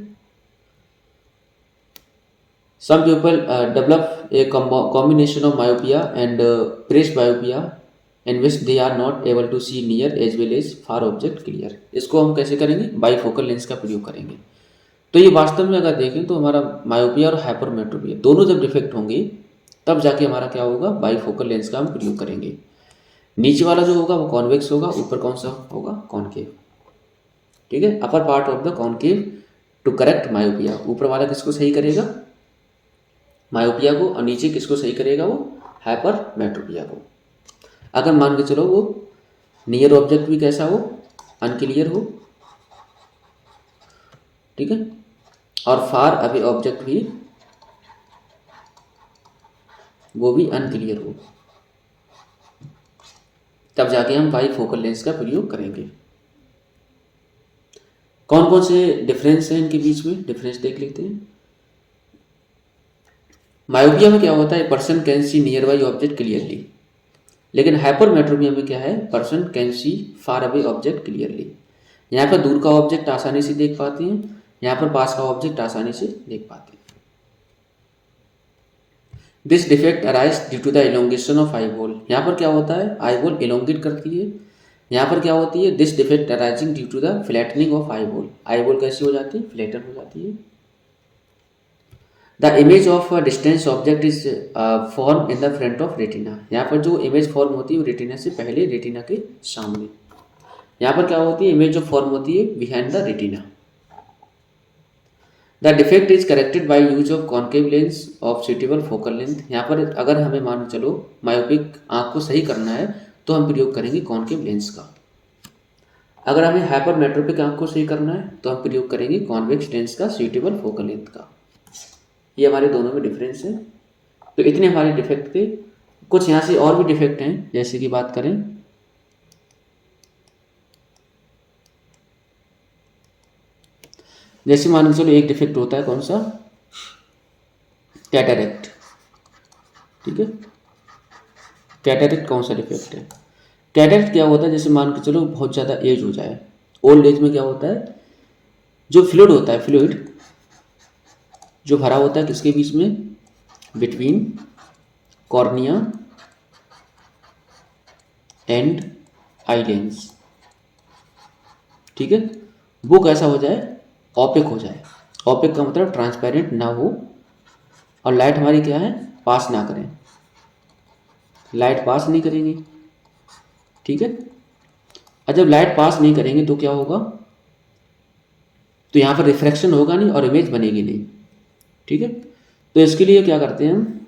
some people develop a combination of myopia and presbyopia in which they are not able to see near as well as far object clear। इसको हम कैसे करेंगे, बाईफोकल लेंस का प्रयोग करेंगे। तो ये वास्तव में अगर देखें तो हमारा मायोपिया और हाइपरमेट्रोपिया दोनों जब डिफेक्ट होंगे तब जाके हमारा क्या होगा, बाईफोकल लेंस का हम प्रयोग करेंगे। नीचे वाला जो होगा वो कॉन्वेक्स होगा, ऊपर कौन सा होगा, कॉनकेव। ठीक है, upper part of the concave to correct myopia. ऊपर वाला किसको सही करेगा, मायोपिया को, और नीचे किसको सही करेगा, वो हाइपरमेट्रोपिया को। अगर मान के चलो वो नियर ऑब्जेक्ट भी कैसा हो, अनक्लियर हो, ठीक है, और फार अवे ऑब्जेक्ट भी वो भी अनक्लियर हो, तब जाके हम बाईफोकल लेंस का प्रयोग करेंगे। कौन कौन से डिफरेंस हैं इनके बीच में, डिफरेंस देख लेते हैं। मायोपिया में क्या होता है, person can see near by object clearly, लेकिन हाइपरमेट्रोपिया में क्या है, person can see far away object clearly. यहाँ पर दूर का ऑब्जेक्ट आसानी से देख पाते हैं, यहाँ पर पास का ऑब्जेक्ट आसानी से देख पाते हैं। This defect arise due to the elongation of eye ball. यहाँ पर क्या होता है, आई बॉल इलोंगेट करती है। यहाँ पर क्या होती है, this defect arising due to the flattening of eye ball. Eye ball कैसी हो जाती है, फ्लैटन हो जाती है। The image of distance object is form in the front of retina. यहाँ पर जो इमेज फॉर्म होती है वो रेटिना से पहले, रेटिना के सामने। यहाँ पर क्या होती है, इमेज जो फॉर्म होती है behind the retina. The defect is corrected by use of concave lens of suitable focal length. यहाँ पर अगर हमें मान चलो मायोपिक आँख को सही करना है तो हम प्रयोग करेंगे कॉनकेव लेंस का। अगर हमें हाइपरमेट्रोपिक आँख को सही करना है तो हम प्रयोग करेंगे कॉन्वेक्स लेंस का सुटेबल फोकल लेंथ का। ये हमारे दोनों में डिफरेंस है। तो इतने हमारे डिफेक्ट थे। कुछ यहाँ से और भी डिफेक्ट हैं, जैसे कि बात करें जैसे मान चलो एक डिफेक्ट होता है कौन सा, कैटरेक्ट। ठीक है, कैटरेक्ट कौन सा डिफेक्ट है, कैटरेक्ट क्या होता है, जैसे मान के चलो बहुत ज़्यादा एज हो जाए, ओल्ड एज में क्या होता है, जो फ्लूइड होता है, फ्लूइड जो भरा होता है किसके बीच में, between cornea and eye lens. ठीक है, वो कैसा हो जाए, ऑपिक हो जाए। ऑपिक का मतलब ट्रांसपेरेंट ना हो, और लाइट हमारी क्या है, पास ना करें, लाइट पास नहीं करेंगे। ठीक है, और जब लाइट पास नहीं करेंगे तो क्या होगा, तो यहाँ पर रिफ्रैक्शन होगा नहीं और इमेज बनेगी नहीं। ठीक है, तो इसके लिए क्या करते हैं हम,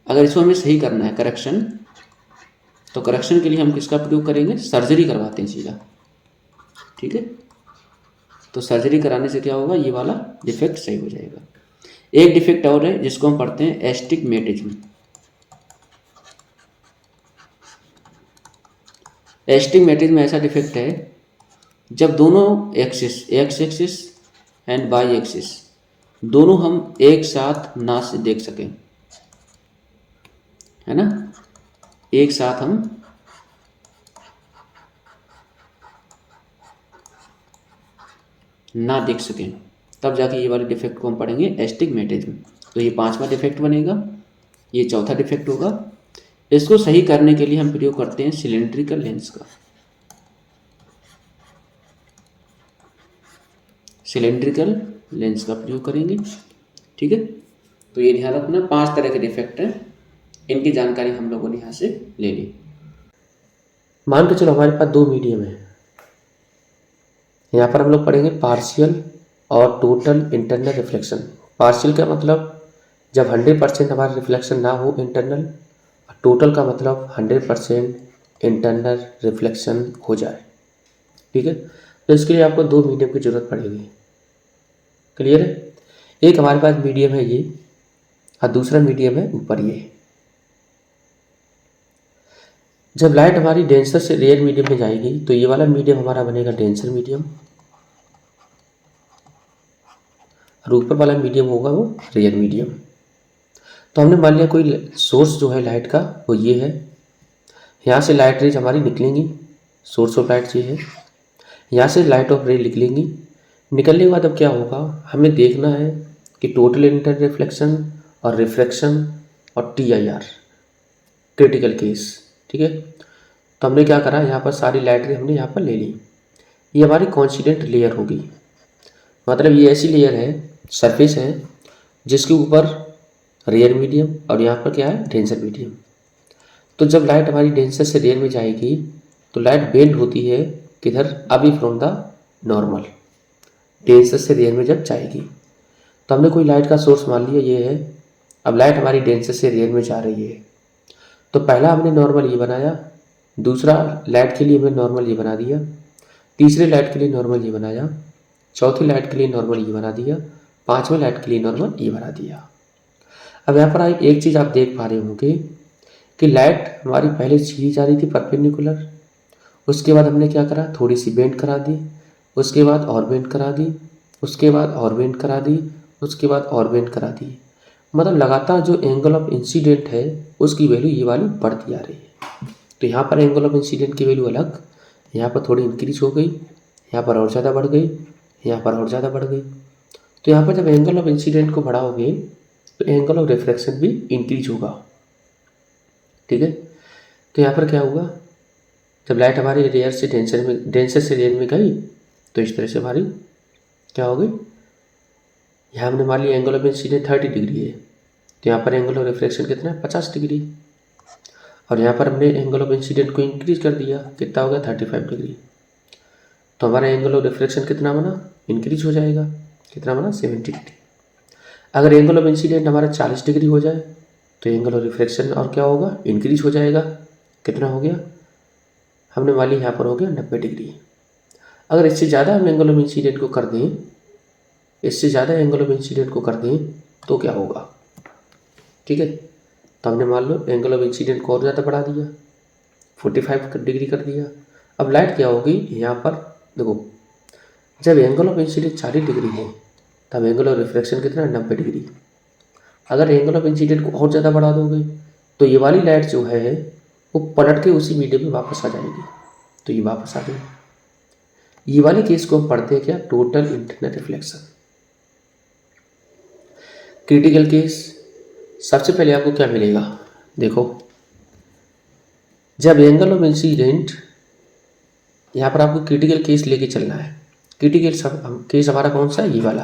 अगर इसको हमें सही करना है करेक्शन, तो करेक्शन के लिए हम किसका प्रयोग करेंगे, सर्जरी करवाते हैं सीधा। ठीक है, तो सर्जरी कराने से क्या होगा, ये वाला डिफेक्ट सही हो जाएगा। एक डिफेक्ट और है जिसको हम पढ़ते हैं एस्टिग्मेटिज्म। एस्टिग्मेटिज्म ऐसा डिफेक्ट है जब दोनों axis, X axis and Y axis दोनों हम एक साथ ना से देख सकें, है ना, एक साथ हम ना देख सकें, तब जाके ये वाले डिफेक्ट को हम पढ़ेंगे एस्टिग्मेटिज्म। तो ये पांचवा डिफेक्ट बनेगा, ये चौथा डिफेक्ट होगा। इसको सही करने के लिए हम प्रयोग करते हैं सिलेंड्रिकल लेंस का। सिलेंड्रिकल लेंस का प्रयोग करेंगे। ठीक है, तो ये ध्यान रखना, 5 तरह के डिफेक्ट हैं, इनकी जानकारी हम लोगों ने यहाँ से ले ली। मान के चलो हमारे पास 2 मीडियम है, यहाँ पर हम लोग पढ़ेंगे पार्शियल और टोटल इंटरनल रिफ्लेक्शन। पार्शियल का मतलब जब 100% हमारा रिफ्लेक्शन ना हो इंटरनल, टोटल का मतलब 100% इंटरनल रिफ्लेक्शन हो जाए। ठीक है, तो इसके लिए आपको 2 मीडियम की जरूरत पड़ेगी। क्लियर है, एक हमारे पास मीडियम है ये, और दूसरा मीडियम है ऊपर ये। जब लाइट हमारी डेंसर से रेयर मीडियम में जाएगी तो ये वाला मीडियम हमारा बनेगा डेंसर मीडियम, और ऊपर वाला मीडियम होगा वो रेयर मीडियम। तो हमने मान लिया कोई सोर्स जो है लाइट का वो ये है, यहाँ से लाइट रेज हमारी निकलेंगी, सोर्स ऑफ लाइट ये है, यहाँ से लाइट ऑफ रे निकलेंगी। निकलने के बाद अब क्या होगा, हमें देखना है कि टोटल इंटर रिफ्लेक्शन और रिफ्रैक्शन और TIR क्रिटिकल केस। ठीक है, तो हमने क्या करा, यहाँ पर सारी लाइट रे हमने यहाँ पर ले ली। ये हमारी कॉन्सिडेंट लेयर होगी, मतलब ये ऐसी लेयर है, सरफेस है, जिसके ऊपर रियर मीडियम, और यहाँ पर क्या है, डेंसर मीडियम। तो जब लाइट हमारी डेंसर से रियर में जाएगी तो लाइट बेंड होती है किधर, अभी फ्रॉम द नॉर्मल, डेंसर से रियर में जब जाएगी। तो हमने कोई लाइट का सोर्स मान लिया ये है, अब लाइट हमारी डेंसर से रियर में जा रही है। तो पहला हमने नॉर्मल ये बनाया, दूसरा लाइट के लिए हमने नॉर्मल ये बना दिया, तीसरे लाइट के लिए नॉर्मल ये बनाया, चौथी लाइट के लिए नॉर्मल ये बना दिया, पांचवें लाइट के लिए नॉर्मल ये बना दिया। अब यहाँ पर एक चीज़ आप देख पा रहे होंगे कि लाइट हमारी पहले सीधी जा रही थी परपेंडिकुलर, उसके बाद हमने क्या करा, थोड़ी सी बेंड करा दी, उसके बाद और बेंड करा दी, उसके बाद और बेंड करा दी, उसके बाद और बेंड करा दी। मतलब लगातार जो एंगल ऑफ इंसिडेंट है उसकी वैल्यू ये वाली बढ़ती आ रही है। तो यहाँ पर एंगल ऑफ इंसिडेंट की वैल्यू अलग, यहाँ पर थोड़ी इंक्रीज हो गई, यहाँ पर और ज़्यादा बढ़ गई, यहाँ पर और ज़्यादा बढ़ गई। तो यहाँ पर जब एंगल ऑफ इंसिडेंट को बढ़ाओगे तो एंगल ऑफ रिफ्रैक्शन भी इंक्रीज होगा। ठीक है, तो यहाँ पर क्या हुआ, जब लाइट हमारी रेयर से डेंसर से रेयर में गई तो इस तरह से हमारी क्या हो गई, यहाँ हमने मान लिया एंगल ऑफ इंसिडेंट 30 डिग्री है, तो यहाँ पर एंगल ऑफ रिफ्रैक्शन कितना है, 50 डिग्री। और यहाँ पर हमने एंगल ऑफ इंसिडेंट को इंक्रीज कर दिया, कितना हो गया, 35 डिग्री। तो हमारा एंगल ऑफ रिफ्रैक्शन कितना बना, इंक्रीज हो जाएगा, कितना बना, 70 डिग्री। अगर एंगल ऑफ इंसिडेंट हमारा 40 डिग्री हो जाए तो एंगल ऑफ रिफ्रैक्शन और क्या होगा, इंक्रीज हो जाएगा, कितना हो गया, हमने मान लिया यहाँ पर हो गया 90 डिग्री। अगर इससे ज़्यादा हम एंगल ऑफ इंसिडेंट को कर दें, इससे ज़्यादा एंगल ऑफ इंसिडेंट को कर दें तो क्या होगा, ठीक है। तो हमने मान लो एंगल ऑफ इंसिडेंट को और ज़्यादा बढ़ा दिया, 45 डिग्री कर दिया। अब लाइट क्या होगी, यहाँ पर देखो, जब एंगल ऑफ इंसिडेंट 40 डिग्री है तब एंगल ऑफ रिफ्रैक्शन कितना है, 90 डिग्री। अगर एंगल ऑफ इंसिडेंट को और ज़्यादा बढ़ा दोगे तो ये वाली लाइट जो है वो पलट के उसी मीडियम में वापस आ जाएगी। तो ये वापस आ गई। ये वाले केस को हम पढ़ते हैं क्या, total internal reflection. Critical case, सबसे पहले आपको क्या मिलेगा, देखो, जब एंगल ऑफ इंसिडेंट, यहाँ पर आपको क्रिटिकल केस लेके चलना है। क्रिटिकल केस हमारा कौन सा है, ये वाला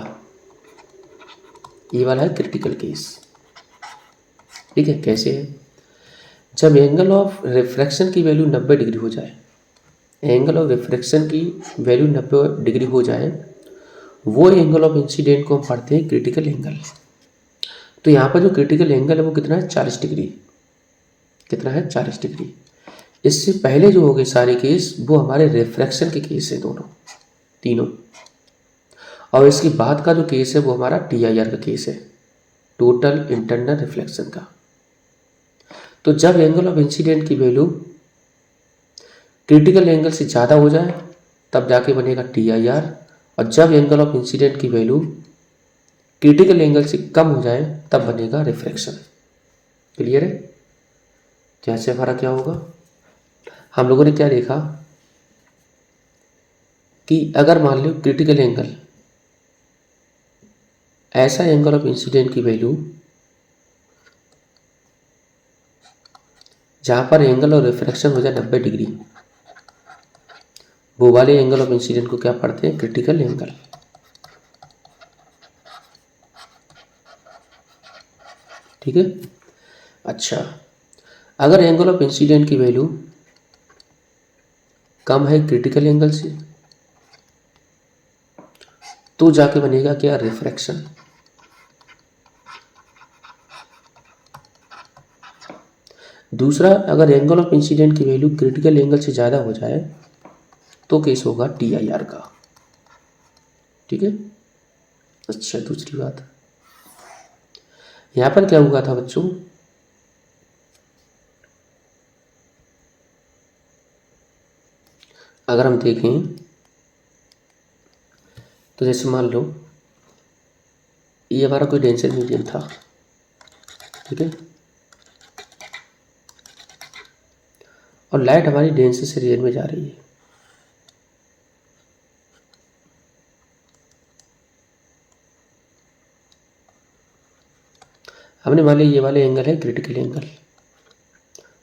है क्रिटिकल केस। ठीक है, कैसे है, जब एंगल ऑफ रिफ्रैक्शन की वैल्यू 90 डिग्री हो जाए, एंगल ऑफ रिफ्रैक्शन की वैल्यू 90 डिग्री हो जाए, वो एंगल ऑफ इंसिडेंट को हम पढ़ते हैं क्रिटिकल एंगल। तो यहाँ पर जो क्रिटिकल एंगल है वो कितना है, 40 डिग्री। कितना है, 40 डिग्री। इससे पहले जो हो गए सारे केस वो हमारे रिफ्रैक्शन के केस है, दोनों तीनों। और इसके बाद का जो केस है वो हमारा TIR का केस है, टोटल इंटरनल रिफ्लेक्शन का। तो जब एंगल ऑफ इंसिडेंट की वैल्यू क्रिटिकल एंगल से ज़्यादा हो जाए तब जाके बनेगा TIR, और जब एंगल ऑफ इंसिडेंट की वैल्यू क्रिटिकल एंगल से कम हो जाए तब बनेगा रिफ्रैक्शन। क्लियर है, जैसे हमारा क्या होगा, हम लोगों ने क्या देखा कि अगर मान लो क्रिटिकल एंगल, ऐसा एंगल ऑफ इंसिडेंट की वैल्यू जहाँ पर एंगल ऑफ रिफ्रैक्शन हो जाए 90 डिग्री, वो वाले एंगल ऑफ इंसिडेंट को क्या पढ़ते हैं, क्रिटिकल एंगल। ठीक है, अच्छा, अगर एंगल ऑफ इंसिडेंट की वैल्यू कम है क्रिटिकल एंगल से तो जाके बनेगा क्या, रिफ्रैक्शन। दूसरा, अगर एंगल ऑफ इंसिडेंट की वैल्यू क्रिटिकल एंगल से ज़्यादा हो जाए तो केस होगा TIR का। ठीक है, अच्छा, दूसरी बात, यहाँ पर क्या हुआ था बच्चों, अगर हम देखें तो जैसे मान लो ये हमारा कोई डेंसर मीडियम था, ठीक है, और लाइट हमारी डेंसर से रेयर में जा रही है। हमने मान लिया ये वाले एंगल है क्रिटिकल एंगल,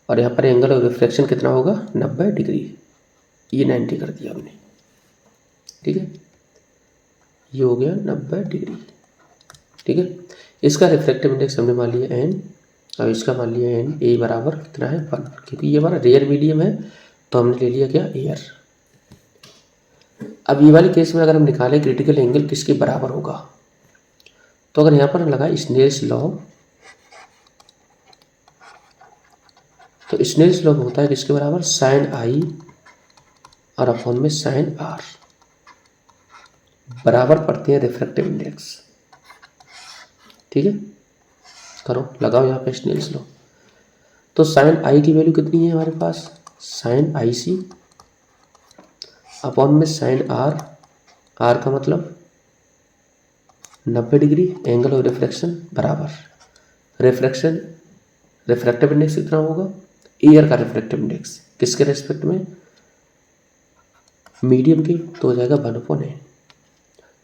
और यहाँ पर एंगल ऑफ रिफ्रैक्शन कितना होगा, 90 डिग्री। ये 90 कर दिया हमने, ठीक है, ये हो गया 90 डिग्री। ठीक है, इसका रिफ्रैक्टिव इंडेक्स हमने मान लिया n, और इसका मान लिया n, a बराबर कितना है 1, क्योंकि ये हमारा रेयर मीडियम है तो हमने ले लिया क्या एयर। अब ये वाले केस में अगर हम निकालें क्रिटिकल एंगल किसके बराबर होगा, तो अगर यहाँ पर हम लगाए स्नेल्स लॉ, तो स्नेल्स लॉ होता है किसके बराबर, साइन आई और अपॉन में साइन आर बराबर पड़ते हैं रिफ्रैक्टिव इंडेक्स। ठीक है, करो लगाओ यहाँ पे स्नेल्स लॉ। तो साइन आई की वैल्यू कितनी है हमारे पास, साइन आई सी अपॉन में साइन आर, आर का मतलब 90 डिग्री, एंगल ऑफ रिफ्रैक्शन बराबर रिफ्रैक्शन, रिफ्रैक्टिव इंडेक्स कितना होगा, एयर का रिफ्रैक्टिव इंडेक्स किसके रेस्पेक्ट में, मीडियम की, तो हो जाएगा 1/n।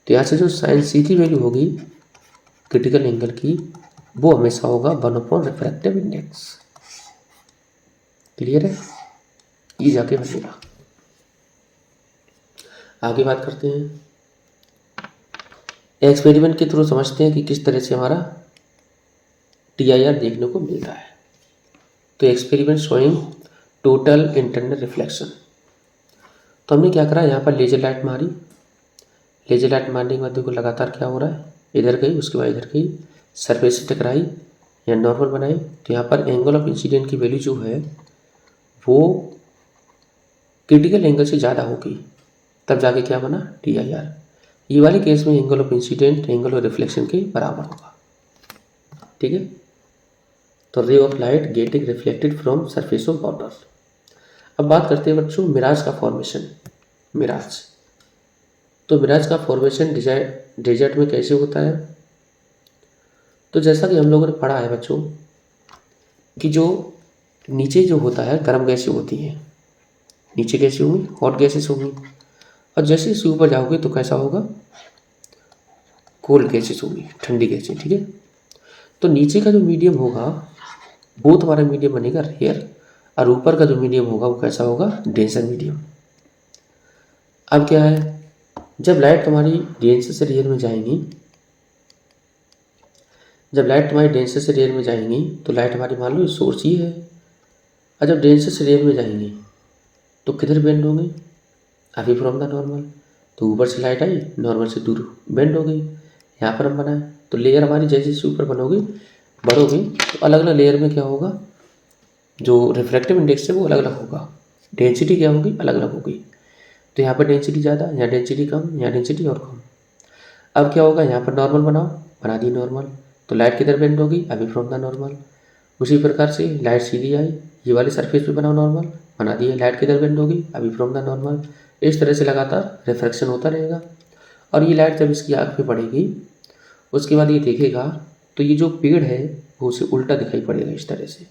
तो यहाँ से जो साइन सी की वैल्यू होगी क्रिटिकल एंगल की, वो हमेशा होगा 1/, रिफ्रैक्टिव इंडेक्स। क्लियर है, ये जाके बनेगा। आगे बात करते हैं, एक्सपेरिमेंट के थ्रू समझते हैं कि किस तरह से हमारा TIR देखने को मिलता है। तो experiment showing total internal reflection, तो हमने क्या करा, यहाँ पर लेजर लाइट मारी, लेजर लाइट मारने के बाद देखो लगातार क्या हो रहा है, इधर गई उसके बाद इधर गई, सरफेस से टकराई या नॉर्मल बनाई, तो यहाँ पर एंगल ऑफ इंसिडेंट की वैल्यू जो है वो क्रिटिकल एंगल से ज़्यादा होगी, तब जाके क्या बना TIR। ये वाले केस में angle of incident angle of reflection के बराबर होगा। ठीक है, तो ray of light getting reflected from surface of water. अब बात करते हैं बच्चों मिराज का फॉर्मेशन। मिराज, तो मिराज का फॉर्मेशन डेजर्ट में कैसे होता है, तो जैसा कि हम लोगों ने पढ़ा है बच्चों कि जो नीचे जो होता है गर्म गैसें होती हैं, नीचे कैसे होंगी, हॉट गैसेस होंगी, और जैसे इसे ऊपर जाओगे तो कैसा होगा, कोल्ड गैसेस होंगी, ठंडी गैसें। ठीक है, तो नीचे का जो मीडियम होगा वो तुम्हारा मीडियम बनेगा रेयर, और ऊपर का जो मीडियम होगा वो कैसा होगा, डेंसर मीडियम। अब क्या है, जब लाइट तुम्हारी डेंसर से रेयर में जाएंगी, जब लाइट तुम्हारी डेंसर से रेयर में जाएंगी तो लाइट हमारी मान लो सोर्स ही है, और जब डेंसर से रेयर में जाएंगी तो किधर बेंड होंगे, अभी फ्रॉम द नॉर्मल, तो ऊपर से लाइट आई नॉर्मल से दूर बेंड हो गई। यहाँ पर हम बनाए तो लेयर हमारी जैसे जैसे ऊपर बनोगी बढ़ोगी तो अलग अलग लेयर में क्या होगा, जो रिफ्रैक्टिव इंडेक्स है वो अलग अलग होगा, डेंसिटी क्या होगी, अलग अलग होगी। तो यहाँ पर डेंसिटी ज़्यादा, यहाँ डेंसिटी कम, यहाँ डेंसिटी और कम। अब क्या होगा, यहाँ पर नॉर्मल बनाओ, बना दी नॉर्मल, तो लाइट किधर बेंड होगी, अभी फ्रॉम द नॉर्मल। उसी प्रकार से लाइट सीधी आई, ये वाले सरफेस पे बनाओ नॉर्मल, बना दिए, लाइट किधर बेंड होगी, अभी फ्रॉम द नॉर्मल। इस तरह से लगातार रिफ्रैक्शन होता रहेगा, और ये लाइट जब इसकी आँख पे पड़ेगी उसके बाद ये देखेगा तो ये जो पेड़ है वो उसे उल्टा दिखाई पड़ेगा इस तरह से।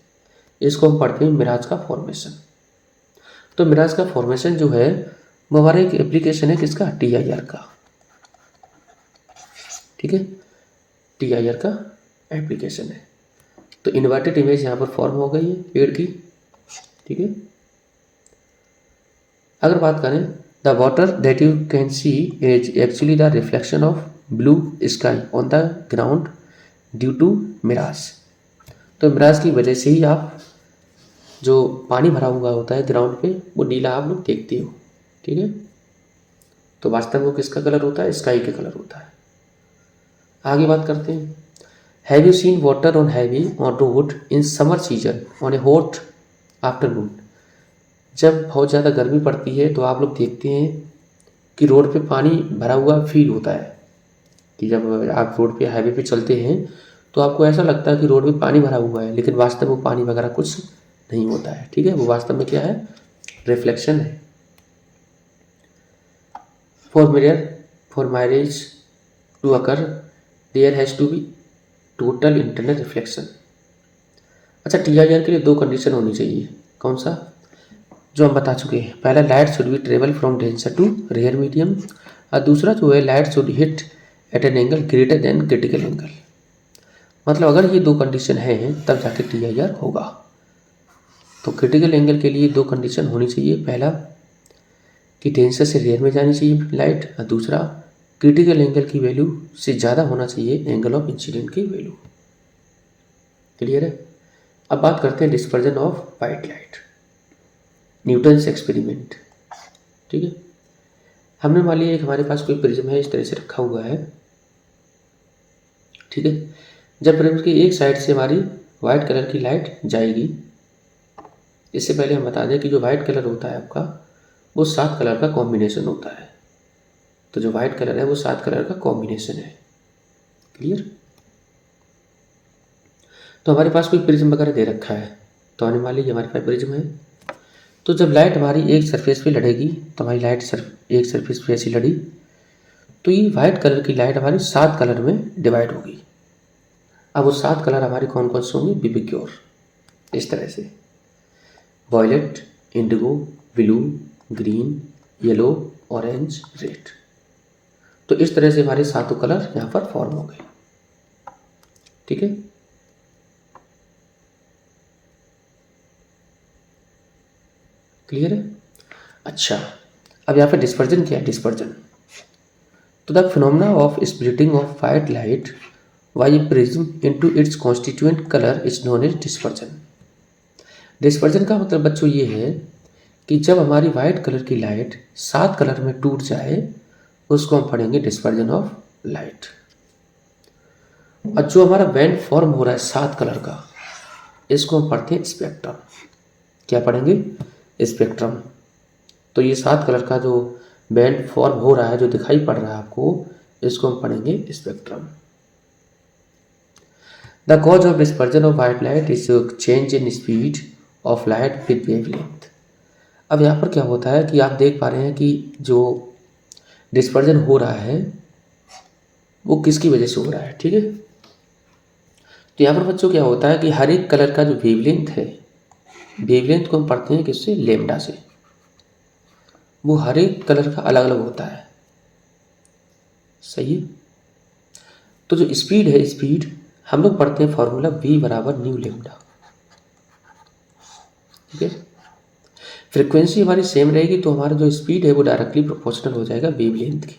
इसको हम पढ़ते हैं मिराज का फॉर्मेशन। तो मिराज का फॉर्मेशन जो है वो हमारा एक एप्लीकेशन है किसका, TIR का। ठीक है, TIR का एप्लीकेशन है। तो इन्वर्टेड इमेज यहाँ पर फॉर्म हो गई है पेड़ की। ठीक है, अगर बात करें the water that you can see is actually the reflection of blue sky on the ground due to mirage. तो मिराज की वजह से ही आप जो पानी भरा हुआ होता है ग्राउंड पे वो नीला आप लोग देखते हो। ठीक है, तो वास्तव में वो किसका कलर होता है, स्काई का कलर होता है। आगे बात करते हैं, have you seen water on heavy on road in summer season on A hot afternoon. जब बहुत ज़्यादा गर्मी पड़ती है तो आप लोग देखते हैं कि रोड पे पानी भरा हुआ फील होता है, कि जब आप रोड पे हाईवे पे चलते हैं तो आपको ऐसा लगता है कि रोड पे पानी भरा हुआ है, लेकिन वास्तव में वो पानी वगैरह कुछ नहीं होता है। ठीक है, वो वास्तव में क्या है, रिफ्लेक्शन है। For mirage to occur there has to be total internal reflection. अच्छा, TIR के लिए दो कंडीशन होनी चाहिए। कौन सा, जो हम बता चुके हैं, पहला light should be travel from denser to rare medium, और दूसरा जो है light should hit at an angle greater than critical angle. मतलब अगर ये दो कंडीशन है तब जाके TIR होगा। तो क्रिटिकल एंगल के लिए दो कंडीशन होनी चाहिए, पहला कि डेंसर से रेयर में जानी चाहिए लाइट, और दूसरा क्रिटिकल एंगल की वैल्यू से ज़्यादा होना चाहिए एंगल ऑफ इंसिडेंट की वैल्यू। क्लियर है। अब बात करते हैं dispersion of white light, Newton's experiment. ठीक है, हमने मान लिया एक हमारे पास कोई प्रिज्म है, इस तरह से रखा हुआ है। ठीक है, जब प्रिज्म की एक साइड से हमारी वाइट कलर की लाइट जाएगी, इससे पहले हम बता दें कि जो वाइट कलर होता है आपका वो 7 कलर का कॉम्बिनेशन होता है। तो जो वाइट कलर है वो 7 कलर का कॉम्बिनेशन है। क्लियर। तो हमारे पास कोई प्रिज्म वगैरह दे रखा है, तो हमने मान लीजिए हमारे पास प्रिज्म है। तो जब लाइट हमारी एक सरफेस पे लड़ेगी, तो हमारी लाइट एक सरफेस पे ऐसी लड़ी, तो ये वाइट कलर की लाइट हमारी 7 कलर में डिवाइड होगी। अब वो 7 कलर हमारे कौन कौन से होंगे? विबिक्योर, इस तरह से violet, indigo, blue, green, yellow, orange, red. तो इस तरह से हमारे 7 कलर यहाँ पर फॉर्म हो गए। ठीक है, क्लियर है। अच्छा, अब यहाँ पे डिस्पर्जन क्या है? डिस्पर्जन तो the phenomena of splitting of white light by a prism into its constituent colour is known as dispersion. Dispersion का मतलब बच्चों ये है कि जब हमारी वाइट कलर की लाइट 7 कलर में टूट जाए, उसको हम पढ़ेंगे डिस्पर्जन ऑफ लाइट। और जो हमारा बैंड फॉर्म हो रहा है 7 कलर का, इसको हम पढ़ते हैं स्पेक्ट्रम। क्या पढ़ेंगे? स्पेक्ट्रम। तो ये 7 कलर का जो बैंड फॉर्म हो रहा है, जो दिखाई पड़ रहा है आपको, इसको हम पढ़ेंगे spectrum. The cause of dispersion of white light is change in speed of light with wavelength. अब यहाँ पर क्या होता है कि आप देख पा रहे हैं कि जो डिस्पर्जन हो रहा है वो किसकी वजह से हो रहा है। ठीक है, तो यहाँ पर बच्चों क्या होता है कि हर एक कलर का जो वेवलेंथ है, वेवलेंथ को हम पढ़ते हैं किससे? लेमडा से। वो हर एक कलर का अलग अलग होता है। सही है। तो जो स्पीड है, स्पीड हम लोग पढ़ते हैं फॉर्मूला v बराबर न्यू लेमडा। ठीक है, फ्रीक्वेंसी हमारी सेम रहेगी, तो हमारा जो स्पीड है वो डायरेक्टली प्रोपोर्शनल हो जाएगा वेवलेंथ की।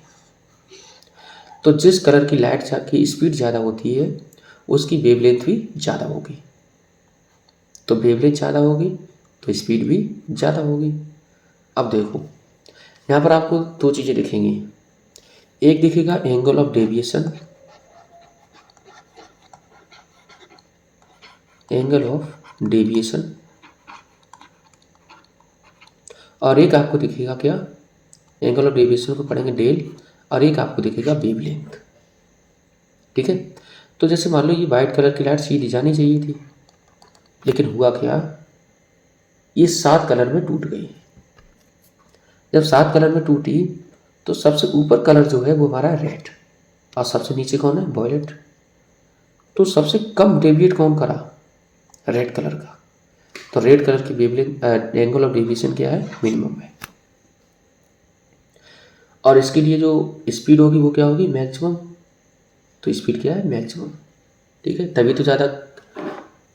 तो जिस कलर की लाइट की स्पीड ज़्यादा होती है, उसकी वेवलेंथ भी ज़्यादा होगी। तो वेवलेंथ ज़्यादा होगी तो स्पीड भी ज़्यादा होगी। अब देखो, यहाँ पर आपको 2 चीज़ें दिखेंगी। एक दिखेगा angle of deviation, angle of deviation, और एक आपको दिखेगा क्या? एंगल ऑफ डेविएशन को पढ़ेंगे डेल, और एक आपको दिखेगा वेवलेंथ। ठीक है, तो जैसे मान लो ये वाइट कलर की लाइट सीधी जानी चाहिए थी, लेकिन हुआ क्या? ये 7 कलर में टूट गई। जब 7 कलर में टूटी, तो सबसे ऊपर कलर जो है वो हमारा रेड, और सबसे नीचे कौन है? वॉयलेट। तो सबसे कम डेविएट कौन करा? रेड कलर का। तो रेड कलर की वेवलेंथ, एंगल ऑफ डेविएशन क्या है? मिनिमम है। और इसके लिए जो स्पीड होगी वो क्या होगी? मैक्सिमम। तो स्पीड क्या है? मैक्सिमम। ठीक है, तभी तो ज़्यादा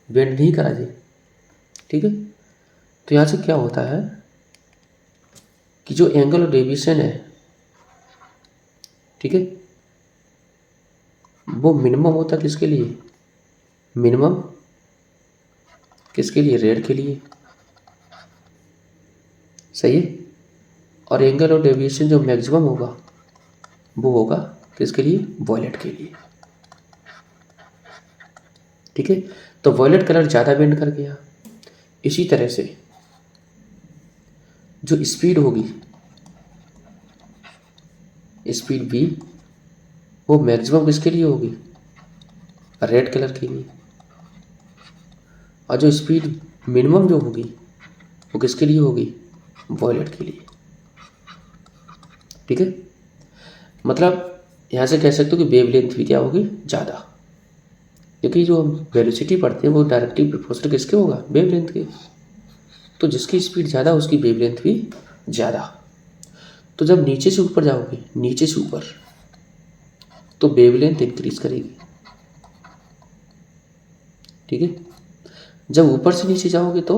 बेंड नहीं करा जी। ठीक है, तो यहाँ से क्या होता है कि जो एंगल ऑफ डेविएशन है, ठीक है, वो मिनिमम होता है किसके लिए? मिनिमम किसके लिए? रेड के लिए। सही है। और एंगल ऑफ डेविएशन जो मैक्सिमम होगा वो होगा किसके लिए? वॉयलेट के लिए। ठीक है, तो वॉयलेट कलर ज़्यादा बेंड कर गया। इसी तरह से जो स्पीड होगी, स्पीड v, वो मैक्सिमम किसके लिए होगी? रेड कलर के लिए। और जो स्पीड मिनिमम जो होगी वो किसके लिए होगी? वॉयलेट के लिए। ठीक है, मतलब यहाँ से कह सकते हो कि वेवलेंथ भी क्या होगी? ज़्यादा, क्योंकि जो हम वेलोसिटी पढ़ते हैं वो डायरेक्टली प्रोपोर्शनल किसके होगा? वेवलेंथ के। तो जिसकी स्पीड ज़्यादा उसकी वेवलेंथ भी ज़्यादा। तो जब नीचे से ऊपर जाओगे, नीचे से ऊपर, तो वेवलेंथ इंक्रीज करेगी। ठीक है, जब ऊपर से नीचे जाओगे तो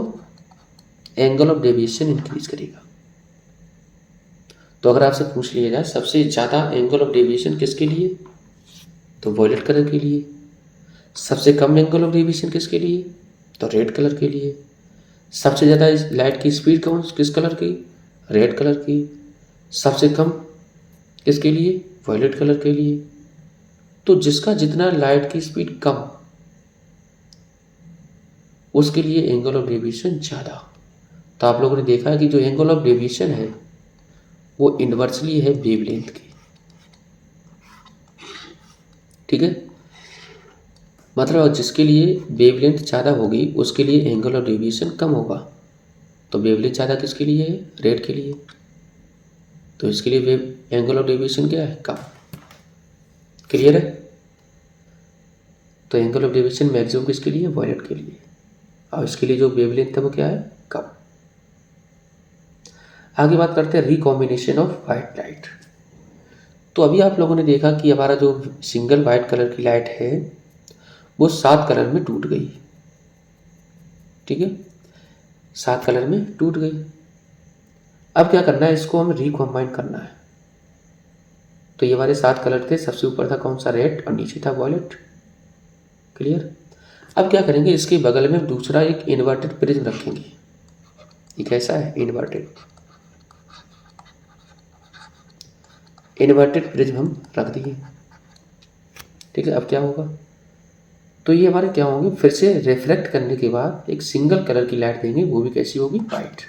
एंगल ऑफ डेविएशन इंक्रीज करेगा। तो अगर आपसे पूछ लिया जाए सबसे ज़्यादा एंगल ऑफ डेविएशन किसके लिए, तो वॉयलेट कलर के लिए। सबसे कम एंगल ऑफ डेविएशन किसके लिए, तो रेड कलर के लिए। सबसे ज़्यादा लाइट की स्पीड कौन किस कलर की, रेड कलर की। सबसे कम किसके लिए, वॉयलेट कलर के लिए। तो जिसका जितना लाइट की स्पीड कम उसके लिए एंगल ऑफ डेविएशन ज़्यादा। तो आप लोगों ने देखा है कि जो एंगल ऑफ डेविएशन है वो इन्वर्सली है वेवलेंथ की, ठीक है। मतलब जिसके लिए वेवलेंथ ज़्यादा होगी उसके लिए एंगल ऑफ डेविएशन कम होगा। तो वेवलेंथ ज़्यादा किसके लिए है, रेड के लिए। तो इसके लिए वेव एंगल ऑफ डेविएशन क्या है, कम। क्लियर है। तो एंगल ऑफ डेविएशन मैक्सिमम किसके लिए, वॉयलेट के लिए। और इसके लिए जो वेवलेंथ है वो क्या है, कम। आगे बात करते हैं रिकॉम्बिनेशन ऑफ वाइट लाइट। तो अभी आप लोगों ने देखा कि हमारा जो सिंगल वाइट कलर की लाइट है वो 7 कलर में टूट गई, ठीक है, 7 कलर में टूट गई। अब क्या करना है, इसको हमें रिकॉम्बाइन करना है। तो ये हमारे 7 कलर थे, सबसे ऊपर था कौन सा, रेड, और नीचे था वॉयलेट। क्लियर। अब क्या करेंगे, इसके बगल में दूसरा एक इन्वर्टेड प्रिज्म रखेंगे। ये कैसा है, इन्वर्टेड प्रिज्म हम रख दिए, ठीक है। अब क्या होगा, तो ये हमारे क्या होंगे, फिर से रिफ्लेक्ट करने के बाद एक सिंगल कलर की लाइट देंगे, वो भी कैसी होगी, वाइट।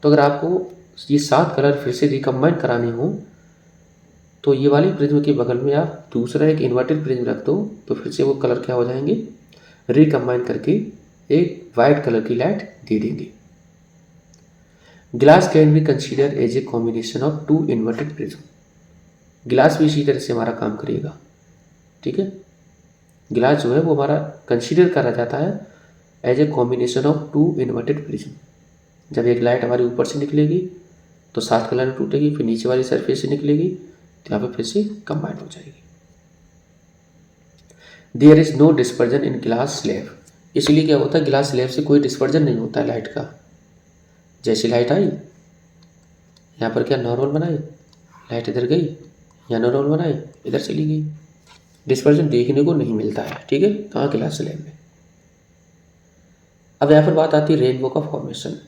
तो अगर आपको ये 7 कलर फिर से रिकम्बाइन कराने हो तो ये वाली प्रिज्म के बगल में आप दूसरा एक इन्वर्टेड प्रिज्म रख दो, तो फिर से वो कलर क्या हो जाएंगे, रिकम्बाइन करके एक वाइट कलर की लाइट दे देंगे। Glass can be consider as a combination of 2 inverted prism. गिलास भी इसी तरह से हमारा काम करेगा, ठीक है। गिलास जो है वो हमारा कंसीडर करा जाता है as a combination of 2 inverted prism. जब एक लाइट हमारी ऊपर से निकलेगी तो 7 कलर में टूटेगी, फिर नीचे वाली सरफेस से निकलेगी तो यहाँ पे फिर से कंबाइन हो जाएगी। There is no dispersion in glass slab. इसलिए क्या होता है, ग्लास स्लैब से कोई डिस्पर्जन नहीं होता है लाइट का। जैसी लाइट आई यहाँ पर क्या नॉर्मल बनाई, लाइट इधर गई, यहाँ नॉर्मल बनाई, इधर चली गई। डिस्पर्जन देखने को नहीं मिलता है, ठीक है, कहाँ, ग्लास स्लैब में। अब यहाँ पर बात आती है रेनबो का फॉर्मेशन।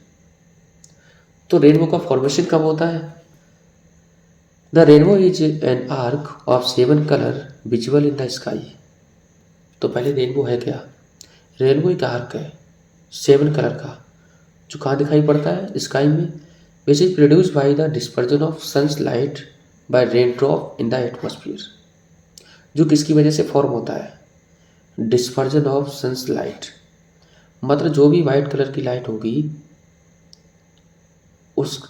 तो रेनबो का फॉर्मेशन कब होता है, the rainbow is an arc of 7 colour visual in the sky. तो पहले रेनबो है क्या, रेनबो एक आर्क है 7 कलर का, जो कहाँ दिखाई पड़ता है, स्काई में, which is produce by the dispersion of sun's light by rain drop in the atmosphere. जो किसकी वजह से फॉर्म होता है, डिस्पर्जन ऑफ सन्स लाइट। मतलब जो भी वाइट कलर की लाइट होगी उस,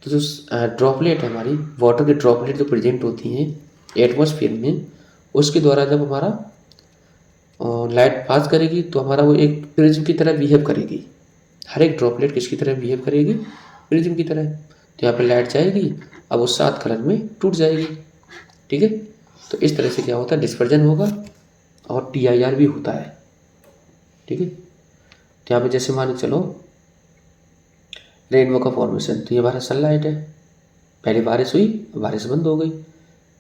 तो जो ड्रॉपलेट है हमारी, वाटर की ड्रॉपलेट जो प्रेजेंट होती हैं एटमॉस्फेयर में, उसके द्वारा जब हमारा लाइट पास करेगी तो हमारा वो एक प्रिज्म की तरह बिहेव करेगी। हर एक ड्रॉपलेट किसकी तरह बिहेव करेगी, प्रिज्म की तरह। तो यहाँ पर लाइट जाएगी, अब वो 7 कलर में टूट जाएगी, ठीक है। तो इस तरह से क्या होता है, डिस्पर्जन होगा और TIR भी होता है, ठीक है। तो यहाँ पे जैसे मान के चलो रेनबो का फॉर्मेशन, तो ये हमारा सनलाइट है, पहले बारिश हुई, बारिश बंद हो गई,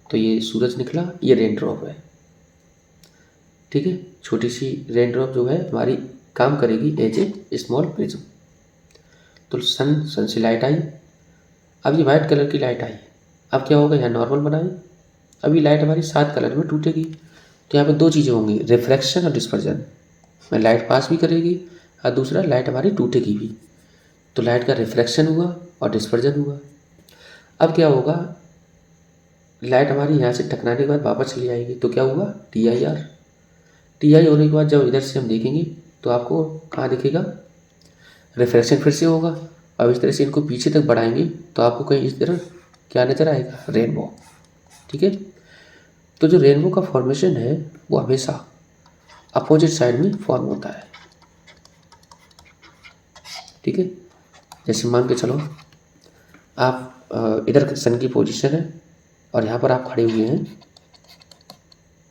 तो ये सूरज निकला, ये रेन ड्रॉप है, ठीक है। छोटी सी रेन ड्रॉप जो है हमारी काम करेगी एज ए स्मॉल प्रिज्म। तो सन से लाइट आई, अब ये वाइट कलर की लाइट आई, अब क्या होगा, यहाँ नॉर्मल बनाई, अभी लाइट हमारी 7 कलर में टूटेगी। तो यहाँ पे 2 चीज़ें होंगी, रिफ्लेक्शन और डिस्पर्जन। लाइट पास भी करेगी और दूसरा लाइट हमारी टूटेगी भी। तो लाइट का रिफ्लेक्शन हुआ और डिस्पर्जन हुआ। अब क्या होगा, लाइट हमारी यहाँ से टकराने के बाद वापस चली आएगी, तो क्या हुआ, TIR। TI होने के बाद जब इधर से हम देखेंगे तो आपको कहाँ दिखेगा, रिफ्लेक्शन फिर से होगा। अब इस तरह से इनको पीछे तक बढ़ाएंगे तो आपको कहीं इस तरह क्या नज़र आएगा, रेनबो, ठीक है। तो जो रेनबो का फॉर्मेशन है वो हमेशा अपोजिट साइड में फॉर्म होता है, ठीक है। जैसे मान के चलो आप इधर सन की पोजीशन है और यहाँ पर आप खड़े हुए हैं,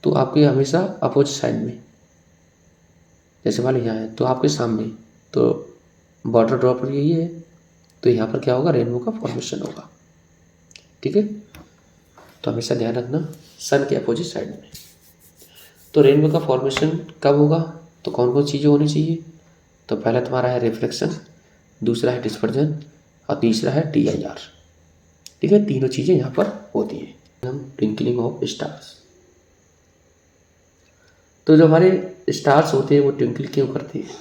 तो आपके हमेशा अपोजिट साइड में, जैसे मान लो यहाँ है तो आपके सामने, तो वाटर ड्रॉपलेट यही है, तो यहाँ पर क्या होगा, रेनबो का फॉर्मेशन होगा। ठीक है, तो हमेशा ध्यान रखना सन के अपोजिट साइड में। तो रेनबो का फॉर्मेशन कब होगा, तो कौन कौन चीज़ें होनी चाहिए, तो पहला तुम्हारा है रिफ्लेक्शन, दूसरा है डिस्पर्जन और तीसरा है TIR। ठीक है, तीनों चीज़ें यहाँ पर होती हैं। हम ट्विंकलिंग ऑफ स्टार्स, तो जो हमारे स्टार्स होते हैं वो ट्विंकल क्यों करते हैं,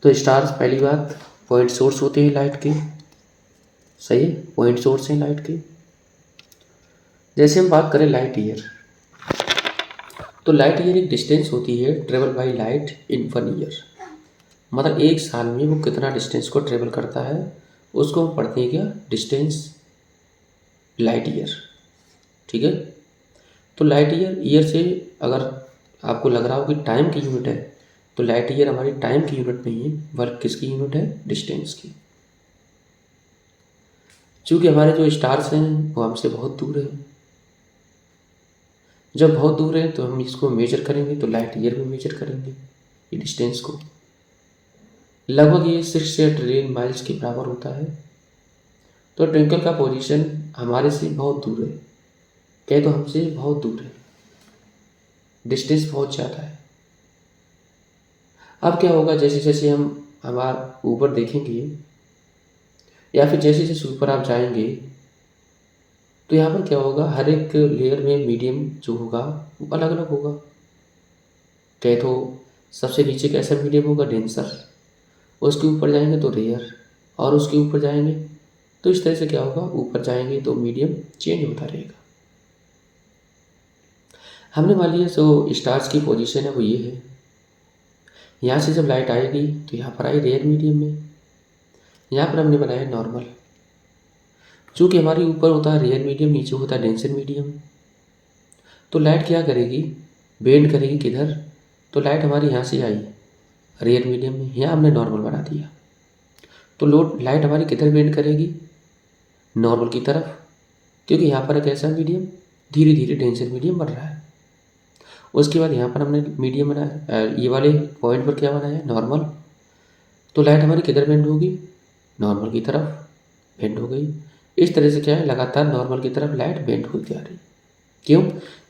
तो स्टार्स पहली बात पॉइंट सोर्स होते हैं लाइट के। सही है, पॉइंट सोर्स हैं लाइट के। जैसे हम बात करें लाइट ईयर, तो लाइट ईयर एक डिस्टेंस होती है travel by light in 1 year, मतलब एक साल में वो कितना डिस्टेंस को ट्रेवल करता है उसको हम पढ़ते हैं क्या, डिस्टेंस लाइट ईयर। ठीक है, तो लाइट ईयर से अगर आपको लग रहा हो कि टाइम की यूनिट है, तो लाइट ईयर हमारी टाइम की यूनिट नहीं है बल्कि किसकी यूनिट है, डिस्टेंस की। क्योंकि हमारे जो स्टार्स हैं वो हमसे बहुत दूर है, जब बहुत दूर है तो हम इसको मेजर करेंगे तो लाइट ईयर में मेजर करेंगे ये डिस्टेंस को। लगभग ये 6 ट्रिलियन माइल्स के बराबर होता है। तो ट्विंकल का पोजीशन हमारे से बहुत दूर है, कहे तो हमसे बहुत दूर है, डिस्टेंस बहुत ज़्यादा है। अब क्या होगा, जैसे जैसे हम हमारा ऊपर देखेंगे या फिर जैसे जैसे ऊपर आप जाएंगे तो यहाँ पर क्या होगा, हर एक लेयर में मीडियम जो होगा वो अलग अलग होगा। कहे तो सबसे नीचे कैसा मीडियम होगा, डेंसर, उसके ऊपर जाएंगे तो रेयर, और उसके ऊपर जाएंगे तो इस तरह से क्या होगा, ऊपर जाएंगे तो मीडियम चेंज होता रहेगा। हमने मान लिया जो स्टार्स की पोजीशन है वो ये है, यहाँ से जब लाइट आएगी तो यहाँ पर आई रेयर मीडियम में, यहाँ पर हमने बनाया नॉर्मल। चूँकि हमारे ऊपर होता है रेयर मीडियम, नीचे होता है डेंसर मीडियम, तो लाइट क्या करेगी, बेंड करेगी किधर, तो लाइट हमारी यहाँ से आई रेयर मीडियम में, यहाँ हमने नॉर्मल बना दिया, तो लाइट हमारी किधर बेंड करेगी, नॉर्मल की तरफ, क्योंकि यहाँ पर एक ऐसा मीडियम धीरे धीरे डेंसर मीडियम बन रहा है। उसके बाद यहाँ पर हमने मीडियम बनाया, ये वाले पॉइंट पर क्या बनाया, नॉर्मल, तो लाइट हमारी किधर बेंड होगी, नॉर्मल की तरफ बेंड हो गई। इस तरह से क्या है, लगातार नॉर्मल की तरफ लाइट बेंड होती आ रही। क्यों,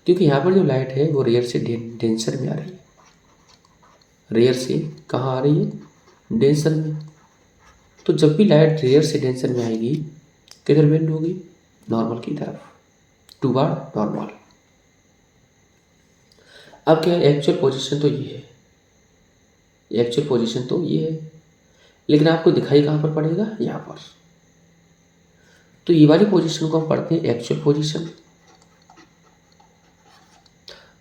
क्योंकि यहाँ पर जो लाइट है वो रेयर से डेंसर में आ रही है, रेयर से कहाँ आ रही है, डेंसर में। तो जब भी लाइट रेयर से डेंसर में आएगी किधर बेंड होगी, नॉर्मल की तरफ, टूवर्ड नॉर्मल। अब क्या है, एक्चुअल पोजीशन तो ये है, एक्चुअल पोजीशन तो ये है, लेकिन आपको दिखाई कहाँ पर पड़ेगा, यहाँ पर। तो ये वाली पोजीशन को हम पढ़ते हैं एक्चुअल पोजीशन,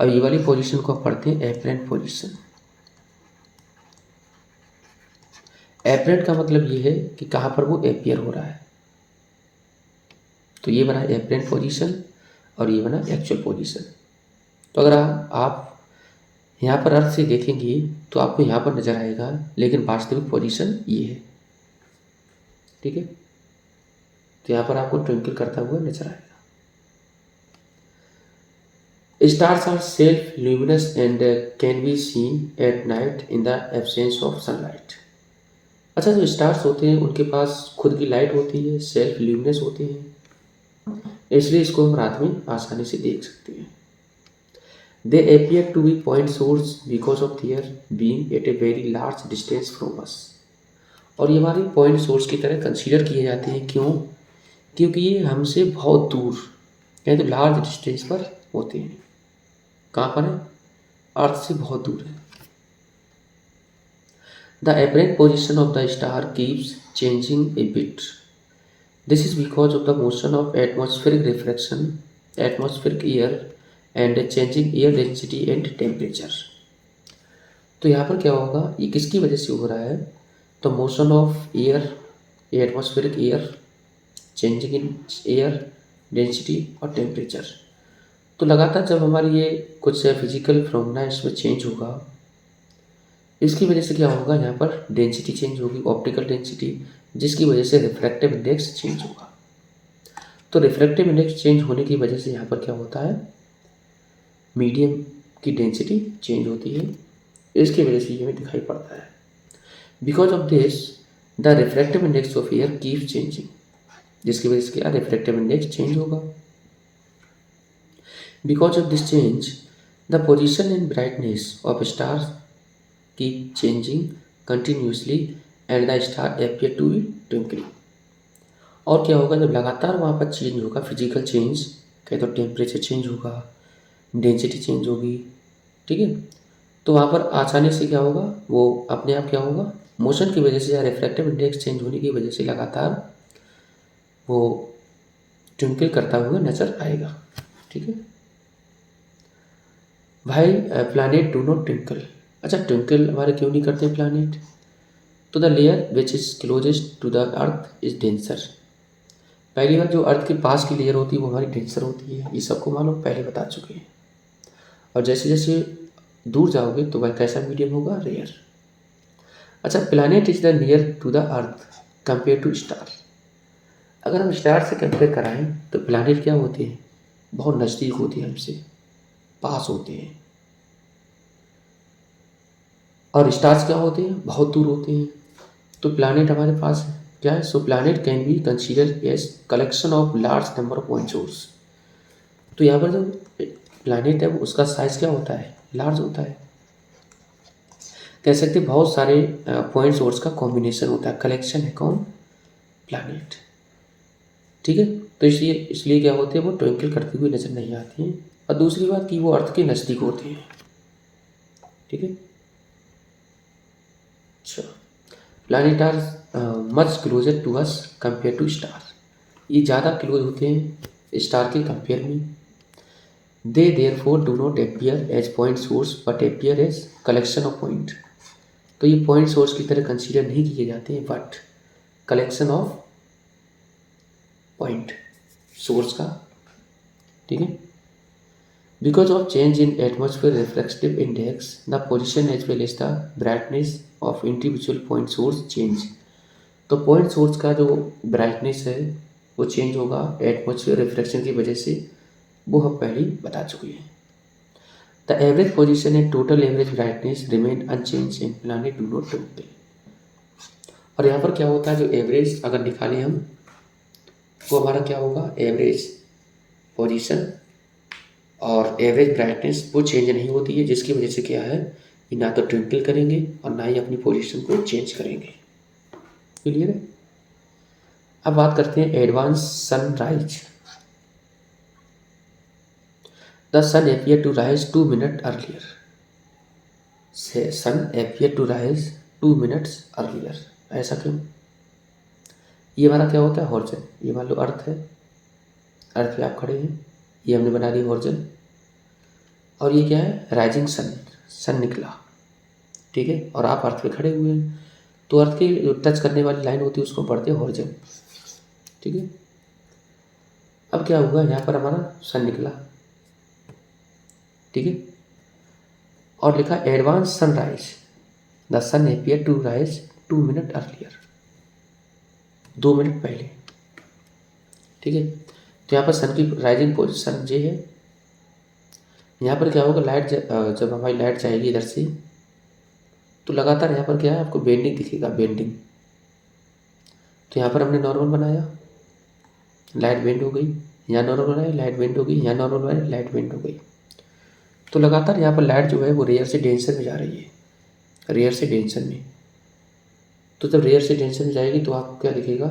और ये वाली पोजीशन को हम पढ़ते हैं एपरेंट पोजीशन। एपरेंट का मतलब ये है कि कहाँ पर वो अपीयर हो रहा है, तो ये बना एपरेंट पोजीशन और ये बना एक्चुअल पोजीशन। तो अगर आप यहाँ पर अर्थ से देखेंगे तो आपको यहाँ पर नज़र आएगा, लेकिन वास्तविक पोजीशन ये है। ठीक है, तो यहाँ पर आपको ट्विंकल करता हुआ नजर आएगा। Stars are self luminous and can be seen at night in the absence of sunlight. अच्छा, जो स्टार्स होते हैं उनके पास खुद की लाइट होती है, सेल्फ ल्यूमिनस होते हैं, इसलिए इसको हम रात में आसानी से देख सकते हैं। They appear to be point source because of their being at a very large distance from us. और ये हमारे पॉइंट सोर्स की तरह कंसीडर किए जाते हैं। क्यों, क्योंकि ये हमसे बहुत दूर, यानी तो लार्ज डिस्टेंस पर होते हैं। कहाँ पर है, अर्थ से बहुत दूर है। The apparent position of the star keeps changing a bit. This is because of the motion of atmospheric refraction, atmospheric air and changing air density and temperature. तो यहाँ पर क्या होगा, ये किसकी वजह से हो रहा है, तो motion of air, atmospheric air, changing in air density और टेम्परेचर। तो लगातार जब हमारी ये कुछ फिजिकल फिनोमेना इसमें चेंज होगा, इसकी वजह से क्या होगा, यहाँ पर डेंसिटी चेंज होगी, ऑप्टिकल डेंसिटी, जिसकी वजह से रिफ्रैक्टिव इंडेक्स चेंज होगा। तो रिफ्रैक्टिव इंडेक्स चेंज होने की वजह से यहाँ पर क्या होता है, मीडियम की डेंसिटी चेंज होती है, इसकी वजह से ये हमें दिखाई पड़ता है। Because of this the refractive index of air keep changing, जिसकी वजह से क्या रिफ्रैक्टिव इंडेक्स चेंज होगा। Because of this change the position and brightness of star keep changing continuously and the star appear to be twinkling. और क्या होगा जब लगातार वहाँ पर चेंज होगा, फिजिकल चेंज, कहीं तो टेम्परेचर चेंज होगा, डेंसिटी चेंज होगी, ठीक है, तो वहाँ पर आसानी से क्या होगा, वो अपने आप क्या होगा, मोशन की वजह से या रिफ्रैक्टिव इंडेक्स चेंज होने की वजह से लगातार वो ट्विंकल करता हुआ नजर आएगा। ठीक है भाई, प्लानिट डू नॉट ट्विंकल। अच्छा, ट्विंकल हमारे क्यों नहीं करते प्लानिट? तो the layer which is closest to the earth is denser. पहली बार जो अर्थ के पास की लेयर होती है वो हमारी डेंसर होती है, ये सबको मालूम, पहले बता चुके हैं। और जैसे जैसे दूर जाओगे तो वह कैसा मीडियम होगा, रेयर। अच्छा, planet is the near to the earth compare to star. अगर हम स्टार से कंपेयर कराएं तो प्लैनेट क्या होते हैं, बहुत नज़दीक होती है, हमसे पास होते हैं। और स्टार्स क्या होते हैं, बहुत दूर होते हैं। तो प्लैनेट हमारे पास है क्या है, so planet can be consider as collection of large number of point source. तो यहाँ पर जो प्लैनेट है वो उसका साइज क्या होता है, लार्ज होता है। कह सकते हैं बहुत सारे पॉइंट सोर्स का कॉम्बिनेशन होता है, कलेक्शन है कौन, प्लैनेट। ठीक है, तो इसलिए इसलिए क्या होते हैं, वो ट्विंकल करती हुई नजर नहीं आती हैं। और दूसरी बात कि वो अर्थ के नज़दीक होते हैं। ठीक है, अच्छा, planet are much closer to us compare to star. ये ज़्यादा क्लोज होते हैं स्टार के कंपेयर में। They therefore do not appear as point source but appear as collection of point. तो ये पॉइंट सोर्स की तरह कंसीडर नहीं किए जाते हैं, but collection of point source का। ठीक है, because of change in atmosphere reflective index the position as well as the brightness of individual point source change. तो पॉइंट सोर्स का जो ब्राइटनेस है वो चेंज होगा एटमोसफेयर रिफ्लेक्शन की वजह से, वो हम पहले ही बता चुके हैं। The average position and total average brightness remain unchange in planet do not twinkle. और यहाँ पर क्या होता है, जो एवरेज अगर निकालें हम, वो हमारा क्या होगा, एवरेज पोजीशन और एवरेज ब्राइटनेस वो चेंज नहीं होती है, जिसकी वजह से क्या है, कि ना तो ट्विंकल करेंगे और ना ही अपनी पोजीशन को चेंज करेंगे। क्लियर है। अब बात करते हैं advance sunrise. The sun appear to rise 2 minute earlier. Sun appear to rise 2 minutes earlier. ऐसा क्यों? ये हमारा क्या होता है, हॉरिजन। ये मान लो अर्थ है, अर्थ पे आप खड़े हैं, ये हमने बना दी हॉरिजन। और ये क्या है, राइजिंग सन, सन निकला। ठीक है, और आप अर्थ पे खड़े हुए हैं, तो अर्थ की जो टच करने वाली लाइन होती है उसको पढ़ते हैं हॉरिजन। ठीक है, अब क्या हुआ, यहाँ पर हमारा सन निकला। ठीक है, और लिखा advance sunrise, the sun appear to rise 2 minute earlier, 2 minute पहले। ठीक है, तो यहाँ पर सन की राइजिंग पोजिशन ये है। यहाँ पर क्या होगा, लाइट जब हमारी लाइट जाएगी इधर से, तो लगातार यहाँ पर क्या है, आपको बेंडिंग दिखेगा, बेंडिंग। तो यहाँ पर हमने नॉर्मल बनाया, लाइट बेंड हो गई, यहाँ नॉर्मल बनाया, लाइट बेंड हो गई, यहाँ नॉर्मल बनाया, लाइट बेंड हो गई। तो लगातार यहाँ पर लाइट जो है वो रेयर से डेंसर में जा रही है, रेयर से डेंसर में। तो जब रेयर से डेंसर में जाएगी तो आपको क्या दिखेगा,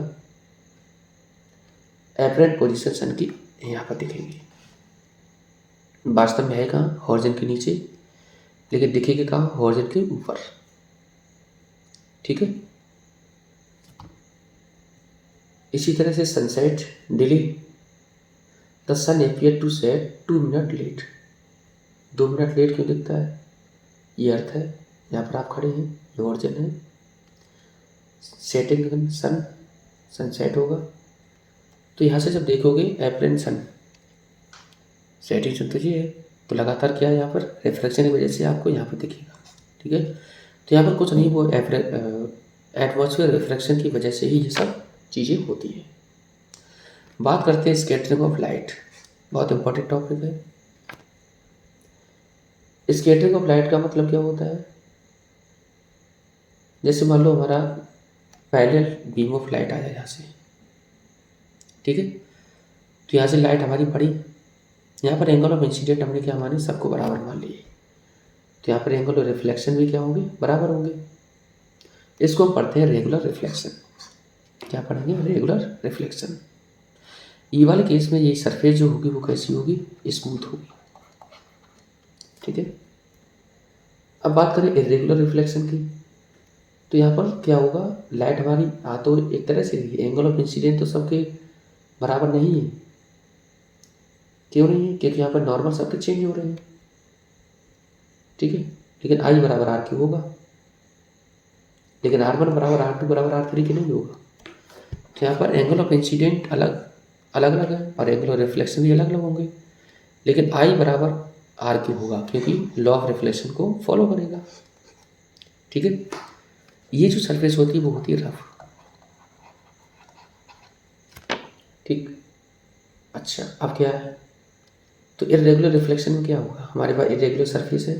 एपरेंट पोजीशन सन की यहाँ पर दिखेगी। वास्तव में है कहाँ, हॉरिजन के नीचे, लेकिन दिखेगी कहाँ, हॉरिजन के ऊपर। ठीक है, इसी तरह से sunset delay, the sun appear to set 2 minute late. 2 minute late क्यों दिखता है, ये अर्थ है, यहाँ पर आप खड़े हैं, ये हॉरिजन है। सेटिंग सन, सनसेट होगा, तो यहाँ से जब देखोगे एपरेंट सन, सेटिंग सन तो ये है, तो लगातार क्या है, यहाँ पर रिफ्लेक्शन की वजह से आपको यहाँ पर दिखेगा। ठीक है, तो यहाँ पर कुछ नहीं, वो एटमॉस्फेयर रिफ्लेक्शन की वजह से ही ये सब चीज़ें होती हैं। बात करते हैं स्कैटरिंग ऑफ लाइट, बहुत इंपॉर्टेंट टॉपिक है। स्कैटरिंग ऑफ लाइट का मतलब क्या होता है, जैसे मान लो हमारा पैरेलल बीम ऑफ लाइट आ जाए यहाँ से, ठीक है। तो यहाँ से लाइट हमारी पड़ी, यहाँ पर एंगल ऑफ इंसिडेंट हमने क्या माने, सबको बराबर मान लिए, तो यहाँ पर एंगल ऑफ रिफ्लेक्शन भी क्या होंगे, बराबर होंगे। इसको हम पढ़ते हैं रेगुलर रिफ्लेक्शन। क्या पढ़ेंगे, रेगुलर रिफ्लेक्शन। ई वाले केस में ये सरफेस जो होगी वो कैसी होगी, स्मूथ होगी, ठीक है। अब बात करें इरेगुलर रिफ्लेक्शन की, तो यहाँ पर क्या होगा, लाइट हमारी आ तो एक तरह से रही है, एंगल ऑफ इंसिडेंट तो सबके बराबर नहीं है। क्यों नहीं है, क्योंकि यहाँ पर नॉर्मल सबके चेंज हो रहे हैं, ठीक है। लेकिन आई बराबर आर क्यों होगा, लेकिन R1 बराबर R2 बराबर R3 के नहीं होगा। तो यहाँ पर एंगल ऑफ इंसिडेंट अलग अलग है और एंगल ऑफ रिफ्लेक्शन भी अलग अलग होंगे, लेकिन आई बराबर आर क्यों होगा, क्योंकि लॉ ऑफ रिफ्लेक्शन को फॉलो करेगा, ठीक है। ये जो सरफेस होती है वो होती है रफ, ठीक। अच्छा, अब क्या है, तो इरेगुलर रिफ्लेक्शन में क्या होगा, हमारे पास इरेगुलर सरफेस है,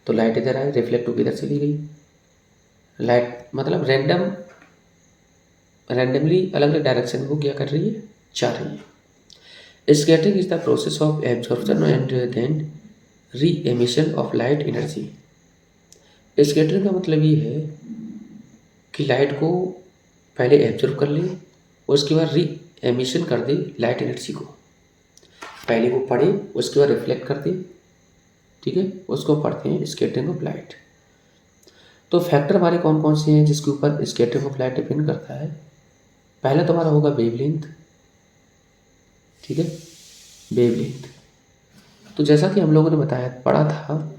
तो लाइट इधर आई, रिफ्लेक्ट होकर इधर चली गई। लाइट मतलब रैंडमली अलग अलग डायरेक्शन में वो क्या कर रही है, जा रही है। Scattering is the process of absorption and then re emission of light energy. Scattering का मतलब ये है कि लाइट को पहले एब्जॉर्ब कर ले, उसके बाद री एमिशन कर दे लाइट एनर्जी को, पहले वो पढ़े उसके बाद रिफ्लेक्ट कर दे, ठीक है। उसको पढ़ते हैं स्कैटरिंग ऑफ लाइट। तो फैक्टर हमारे कौन कौन से हैं जिसके ऊपर स्कैटरिंग ऑफ लाइट डिपेंड करता है। पहला तो हमारा होगा वेवलेंथ, ठीक है, वेवलेंथ। तो जैसा कि हम लोगों ने बताया पढ़ा था,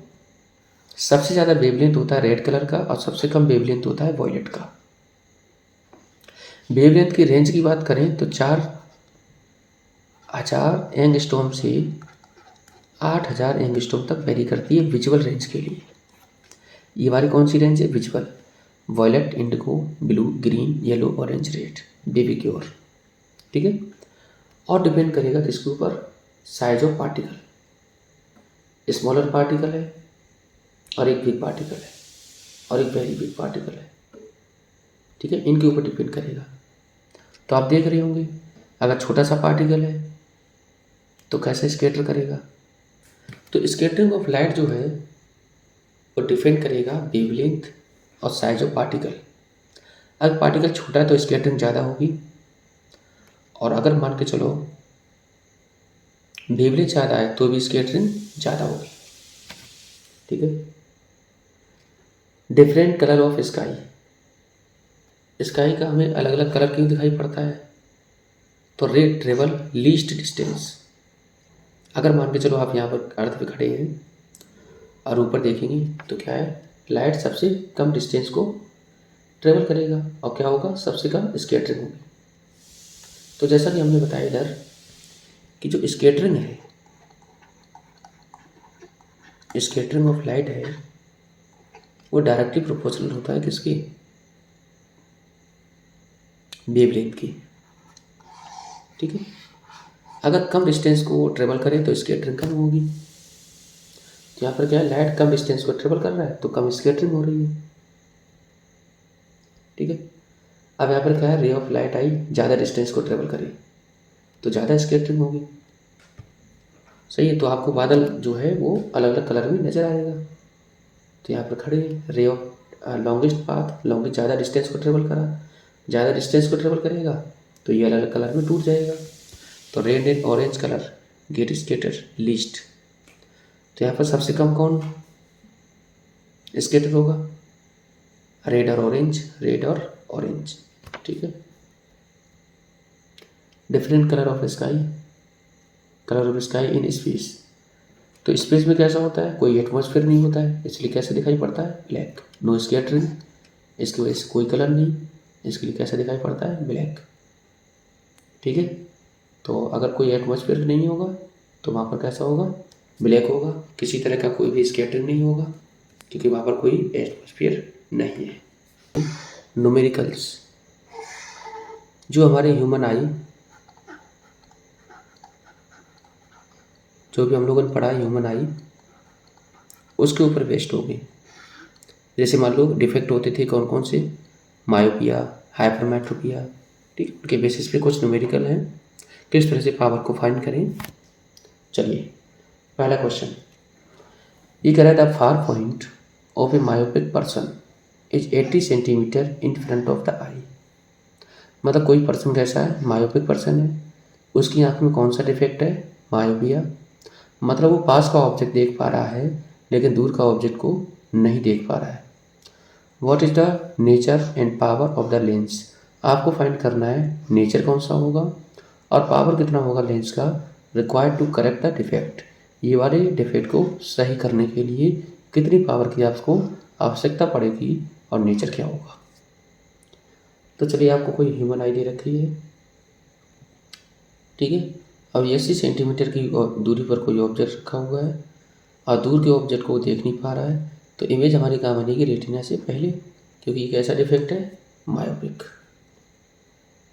सबसे ज़्यादा वेवलेंथ होता है रेड कलर का और सबसे कम वेवलेंथ होता है वॉयलेट का। वेवलेंथ की रेंज की बात करें तो 4000 एंगस्ट्रॉम से 8000 एंगस्ट्रॉम तक वेरी करती है विजुअल रेंज के लिए। ये हमारी कौन सी रेंज है, visual, violet, indigo, blue, green, yellow, orange, red, VIBGYOR, ठीक है। और डिपेंड करेगा किसके ऊपर, size of particle, smaller particle है और एक बिग पार्टिकल है और एक वेरी बिग पार्टिकल है, ठीक है, इनके ऊपर डिपेंड करेगा। तो आप देख रहे होंगे अगर छोटा सा पार्टिकल है तो कैसे स्कैटर करेगा। तो स्कैटरिंग ऑफ लाइट जो है वो डिपेंड करेगा वेवलेंथ और साइज ऑफ पार्टिकल। अगर पार्टिकल छोटा है तो स्कैटरिंग ज़्यादा होगी, और अगर मान के चलो वेवलेंथ ज़्यादा है तो भी स्कैटरिंग ज़्यादा होगी, ठीक है। Different colour of sky, sky का हमें अलग अलग कलर क्यों दिखाई पड़ता है, तो रेड ट्रेवल लीस्ट डिस्टेंस। अगर मान के चलो आप यहाँ पर अर्थ पे खड़े हैं और ऊपर देखेंगे तो क्या है, लाइट सबसे कम डिस्टेंस को ट्रेवल करेगा और क्या होगा, सबसे कम स्कैटरिंग होगी। तो जैसा कि हमने बताया इधर कि जो स्कैटरिंग है, स्कैटरिंग ऑफ लाइट है, वो डायरेक्टली प्रोपोर्शनल होता है किसकी, वेवलेंथ की, ठीक है। अगर कम डिस्टेंस को ट्रेवल करे तो स्कैटरिंग कम होगी। तो यहाँ पर क्या है, लाइट कम डिस्टेंस को ट्रेवल कर रहा है तो कम स्कैटरिंग हो रही है, ठीक है। अब यहाँ पर क्या है, रे ऑफ लाइट आई ज़्यादा डिस्टेंस को ट्रेवल करे तो ज़्यादा स्कैटरिंग होगी, सही है। तो आपको बादल जो है वो अलग अलग कलर में नज़र आएगा। तो यहाँ पर खड़े ray of longest path, longest ज़्यादा डिस्टेंस को ट्रेवल करा, ज़्यादा डिस्टेंस को ट्रेवल करेगा तो ये अलग अलग कलर में टूट जाएगा। तो red and orange colour get scatter least. तो यहाँ पर सबसे कम कौन स्कैटर होगा, रेड और ऑरेंज, रेड और ऑरेंज, ठीक है। Different colour of sky, colour of sky in space. तो स्पेस में कैसा होता है, कोई एटमॉस्फेयर नहीं होता है, इसलिए कैसे दिखाई पड़ता है, ब्लैक, नो स्कैटरिंग, इसकी वजह से कोई कलर नहीं, इसके लिए कैसे दिखाई पड़ता है, ब्लैक, ठीक है। तो अगर कोई एटमॉस्फेयर नहीं होगा तो वहाँ पर कैसा होगा, ब्लैक होगा, किसी तरह का कोई भी स्कैटरिंग नहीं होगा क्योंकि वहाँ पर कोई एटमॉस्फेयर नहीं है। न्यूमेरिकल्स, जो हमारे ह्यूमन आई, जो भी हम लोगों ने पढ़ा ह्यूमन आई, उसके ऊपर बेस्ड होगी। जैसे मान लो डिफेक्ट होते थे कौन कौन से, मायोपिया, हाइपरमेट्रोपिया, ठीक, उनके बेसिस पे कुछ न्यूमेरिकल हैं, किस तरह से पावर को फाइंड करें। चलिए पहला क्वेश्चन ये कह रहा है the far point of a myopic person is 80 centimetre in front of the eye. मतलब कोई पर्सन कैसा है, मायोपिक पर्सन है, उसकी आंख में कौन सा डिफेक्ट है, मायोपिया। मतलब वो पास का ऑब्जेक्ट देख पा रहा है लेकिन दूर का ऑब्जेक्ट को नहीं देख पा रहा है। What is the nature and power of the lens, आपको फाइंड करना है नेचर कौन सा होगा और पावर कितना होगा लेंस का required to correct the defect. ये वाले डिफेक्ट को सही करने के लिए कितनी पावर की आपको आवश्यकता पड़ेगी और नेचर क्या होगा। तो चलिए आपको कोई ह्यूमन आई दे रखी है, ठीक है। अब 80 सेंटीमीटर की दूरी पर कोई ऑब्जेक्ट रखा हुआ है और दूर के ऑब्जेक्ट को देख नहीं पा रहा है, तो इमेज हमारी कहाँ बनेगी, रेटिना से पहले, क्योंकि एक ऐसा डिफेक्ट है मायोपिक,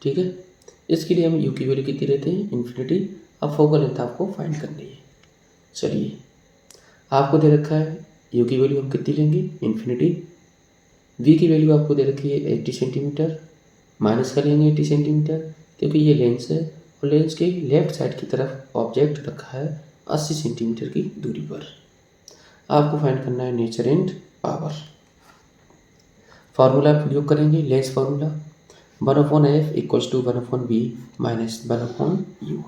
ठीक है। इसके लिए हम यू की वैल्यू कितनी रहते हैं, इन्फिनिटी। अब फोकल लेंथ आपको फाइंड करनी है। चलिए आपको दे रखा है यू की वैल्यू हम कितनी लेंगे, इन्फिनिटी। वी की वैल्यू आपको दे रखी है 80 सेंटीमीटर, माइनस कर लेंगे 80 सेंटीमीटर क्योंकि ये लेंस है और लेंस के लेफ्ट साइड की तरफ ऑब्जेक्ट रखा है 80 सेंटीमीटर की दूरी पर। आपको फाइंड करना है नेचर एंड पावर। फार्मूला प्रयोग करेंगे, lens formula 1/f equals to 1/b minus 1/u।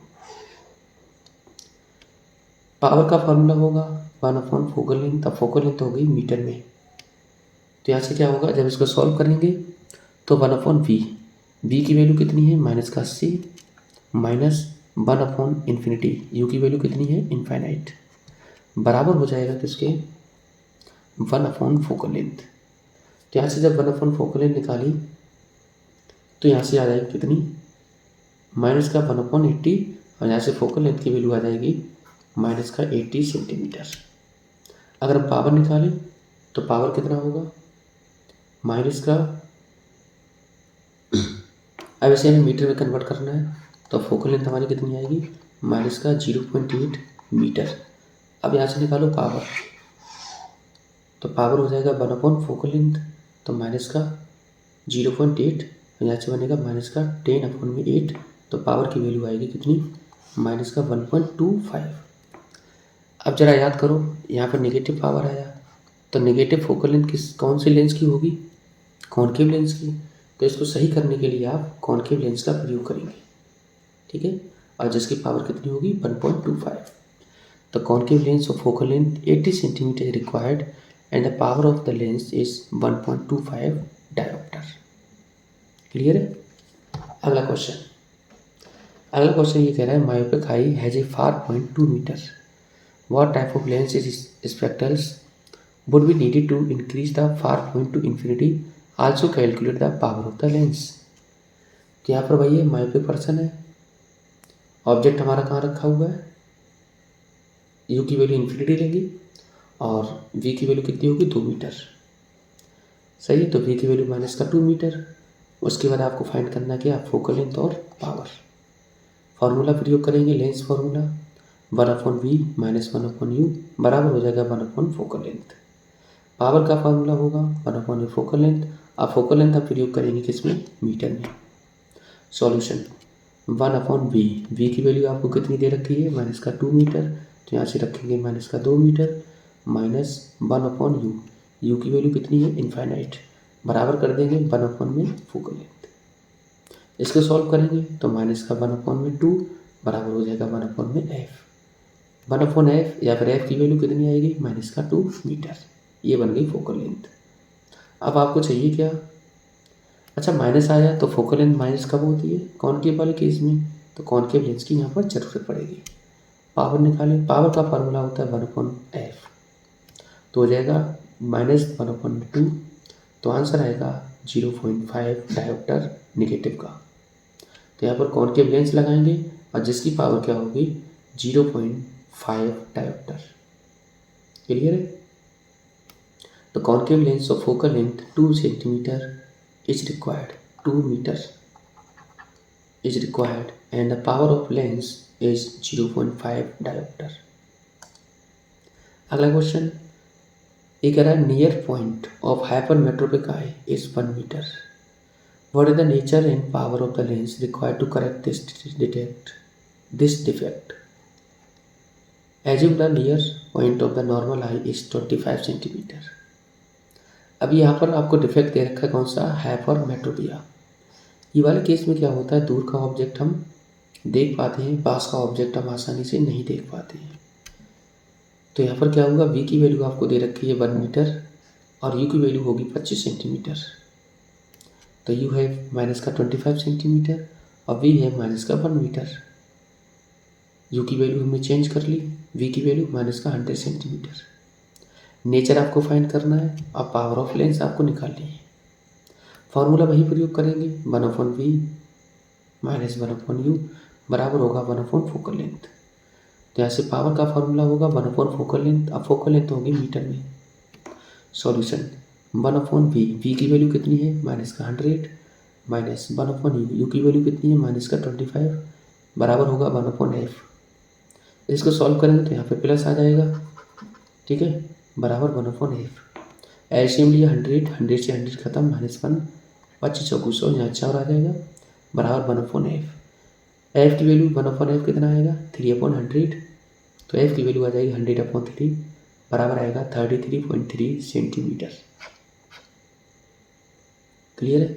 Power का फार्मूला होगा 1/फोकल लेंथ। अब फोकल लेंथ हो गई मीटर में, तो यहाँ से क्या होगा, जब इसको सॉल्व करेंगे तो 1/v, v की वैल्यू कितनी है -80 माइनस 1/इन्फिनिटी, u की वैल्यू कितनी है इनफाइनाइट, बराबर हो जाएगा किसके 1/फोकल लेंथ। तो यहाँ से जब 1/फोकल लेंथ निकाली तो यहाँ से आ जाएगी कितनी माइनस का 1/80 और यहाँ से फोकल लेंथ की वैल्यू आ जाएगी माइनस का 80 सेंटीमीटर। अगर हम पावर निकालें तो पावर कितना होगा माइनस का, अब इसे हमें मीटर में कन्वर्ट करना है तो फोकल लेंथ हमारी कितनी आएगी माइनस का 0.8 मीटर। अब यहाँ से निकालो पावर, तो पावर हो जाएगा 1/फोकल लेंथ, तो माइनस का 0.8 यहाँ से बनेगा माइनस का 10/8, तो पावर की वैल्यू आएगी कितनी माइनस का 1.25। अब जरा याद करो यहाँ पर नेगेटिव पावर आया, तो नेगेटिव फोकल लेंथ कौन सी लेंस की होगी, कॉन्केव लेंस की। तो इसको सही करने के लिए आप कॉन्केव लेंस का प्रयोग करेंगे, ठीक है, और जिसकी पावर कितनी होगी 1.25। तो concave lens of focal length 80 centimetre is required and the power of the lens is 1.25 dioptre. Clear है। अगला क्वेश्चन ये कह रहा है myopic eye has a far point 2 metre, what type of lens is spectacles would be needed to increase the far point to infinity, also calculate the power of the lens। तो यहाँ पर भाई ये मायोपिक पर्सन है, ऑब्जेक्ट हमारा कहाँ रखा हुआ है, यू की वैल्यू इन्फिनिटी लेंगे और वी की वैल्यू कितनी होगी 2 मीटर, सही है। तो वी की वैल्यू माइनस का 2 मीटर। उसके बाद आपको फाइंड करना क्या, फोकल लेंथ और पावर। फार्मूला प्रयोग करेंगे, lens formula 1/v minus 1/u बराबर हो जाएगा 1/फोकल लेंथ। पावर का फार्मूला होगा 1/a फोकल लेंथ। अब फोकल लेंथ आप प्रयोग करेंगे किसमें, मीटर में। सॉल्यूशन 1/v, v की वैल्यू आपको कितनी दे रखी है माइनस का 2 मीटर, तो यहाँ से रखेंगे माइनस का 2 मीटर माइनस 1/u, u की वैल्यू कितनी है इनफाइनाइट, बराबर कर देंगे 1/में फोकल लेंथ। इसको सॉल्व करेंगे तो माइनस का 1/2 बराबर हो जाएगा 1/f, 1/f या फिर f की वैल्यू कितनी आएगी माइनस का 2 मीटर। ये बन गई फोकल लेंथ। अब आपको चाहिए क्या, अच्छा माइनस आया तो फोकल लेंथ माइनस कब होती है, कॉन्केव वाले केस में, तो कॉन्केव लेंस की यहाँ पर जरूरत पड़ेगी। पावर निकालें, पावर का फार्मूला होता है 1/f, तो हो जाएगा -1/2, तो आंसर आएगा 0.5 डायोप्टर निगेटिव का। तो यहाँ पर कॉन्केव लेंस लगाएंगे और जिसकी पावर क्या होगी 0.5 डायोप्टर। क्लियर है। The concave lens of focal length 2 centimeter is required, 2 meter is required and the power of lens is 0.5 diopter। अगला क्वेश्चन ये कह रहा है near point of hypermetropic eye is 1 metre, What is the nature and power of the lens required to correct this defect? Assume the near point of the normal eye is 25 centimetre. अब यहाँ पर आपको डिफेक्ट दे रखा है कौन सा, हाइपरमेट्रोपिया। ये वाले केस में क्या होता है, दूर का ऑब्जेक्ट हम देख पाते हैं, पास का ऑब्जेक्ट हम आसानी से नहीं देख पाते हैं। तो यहाँ पर क्या होगा, वी की वैल्यू आपको दे रखी है 1 मीटर और यू की वैल्यू होगी 25 सेंटीमीटर। तो यू है माइनस का 25 सेंटीमीटर और वी है माइनस का 1 मीटर। यू की वैल्यू हमने चेंज कर ली, वी की वैल्यू माइनस का 100 सेंटीमीटर। नेचर आपको फाइंड करना है, अब पावर ऑफ लेंस आपको निकालनी है। फॉर्मूला वही प्रयोग करेंगे, 1/v माइनस 1/u बराबर होगा 1/फोकल लेंथ। तो यहाँ से पावर का फॉर्मूला होगा 1/फोकल लेंथ। अब फोकल लेंथ होगी मीटर में। सॉल्यूशन 1/v, v की वैल्यू कितनी है, माइनस का 100 माइनस 1/u, u की वैल्यू कितनी है, माइनस का 25 बराबर होगा 1/f। इसको सॉल्व करेंगे तो यहाँ पे प्लस आ जाएगा, ठीक है, बराबर 1/f। एलसीएम लिया 100 से 100 खत्म, माइनस 1 25 चौकू 100, यहाँ 4 आ जाएगा बराबर 1/f। एफ की वैल्यू 1/f कितना आएगा, 3/100। तो एफ की वैल्यू आ जाएगी 100/3 बराबर आएगा 33.3 सेंटीमीटर। क्लियर है।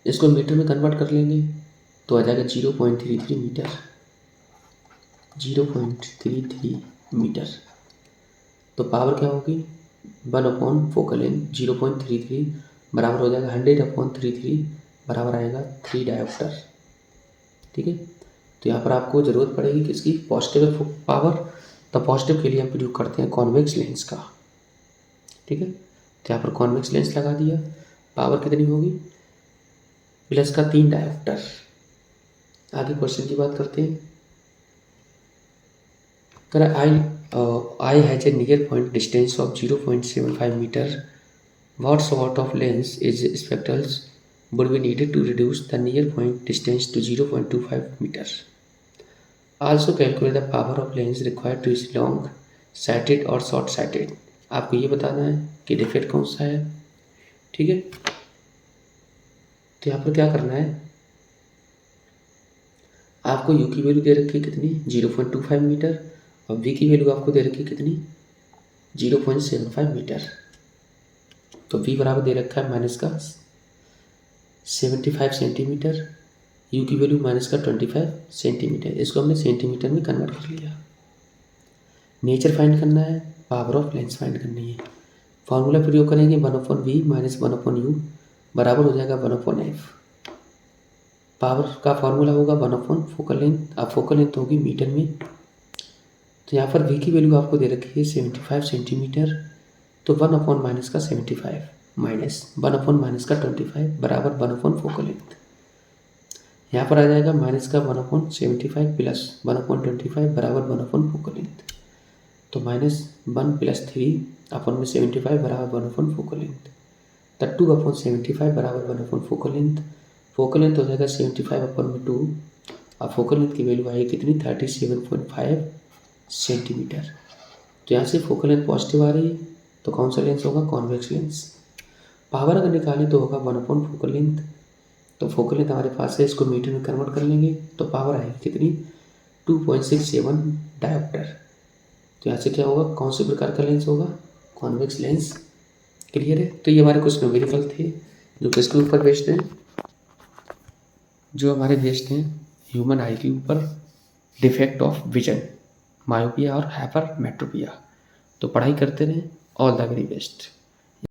इसको मीटर में कन्वर्ट कर लेंगे तो आ जाएगा 0.33 मीटर, 0.33 मीटर। तो पावर क्या होगी, 1/फोकल लेंथ 0.33 बराबर हो जाएगा 100/33 बराबर आएगा 3 डायोप्टर। ठीक है। तो यहाँ पर आपको ज़रूरत पड़ेगी किसकी, पॉजिटिव पावर। तो पॉजिटिव के लिए हम प्रयोग करते हैं कॉन्वेक्स लेंस का। ठीक है। तो यहाँ पर कॉन्वेक्स लेंस लगा दिया, पावर कितनी होगी, प्लस का 3 डायोप्टर। आगे क्वेश्चन की बात करते हैं। Eye has a near point distance of 0.75 metre. What sort of lens is spectacles would be needed to reduce the near point distance to 0.25 meters? Also calculate the power of lens required to is long sighted और short sighted। आपको ये बताना है कि डिफेक्ट कौन सा है। ठीक है। तो यहाँ पर क्या करना है, आपको यू की वैल्यू दे रखी है कितनी, 0.25 मीटर और वी की वैल्यू आपको दे रखी है कितनी, 0.75 मीटर। तो v बराबर दे रखा है माइनस का 75 सेंटीमीटर, u की वैल्यू माइनस का 25 सेंटीमीटर। इसको हमने सेंटीमीटर में कन्वर्ट कर लिया। नेचर फाइंड करना है, पावर ऑफ लेंस फाइंड करनी है। फॉर्मूला प्रयोग करेंगे 1/v माइनस 1/u बराबर हो जाएगा 1/f। पावर का फॉर्मूला होगा 1/फोकल लेंथ। अब फोकल लेंथ होगी मीटर में। तो यहाँ पर v की वैल्यू आपको दे रखी है 75 सेंटीमीटर। तो 1/- माइनस का 75 माइनस 1/- माइनस का 25 बराबर 1/फोकल लेंथ। यहाँ पर आ जाएगा माइनस का 1/75 प्लस 1/25 बराबर 1/फोकल लेंथ। तो -1 + 3/75 बराबर 1/फोकल लेंथ। तो 2/75 बराबर 1/फोकल लेंथ। फोकल लेंथ हो जाएगा 75/2। अब फोकल लेंथ की वैल्यू आएगी कितनी, 37.5 सेंटीमीटर। तो यहाँ से फोकल लेंथ पॉजिटिव आ रही है, तो कौन सा लेंस होगा, कॉन्वेक्स लेंस। पावर अगर निकालें तो होगा 1/फोकल लेंथ। तो फोकल लेंथ हमारे पास है, इसको मीटर में कन्वर्ट कर लेंगे तो पावर आएगी कितनी, 2.67 डायोप्टर। तो यहाँ से क्या होगा, कौन से प्रकार का लेंस होगा, कॉन्वेक्स लेंस। क्लियर है। तो ये हमारे कुछ न्यूमेरिकल थे जो किसके ऊपर बेस्ड हैं, जो हमारे बेस्ड हैं ह्यूमन आई के ऊपर, डिफेक्ट ऑफ विजन, मायोपिया और हाइपरमेट्रोपिया। तो पढ़ाई करते रहें। All the very best.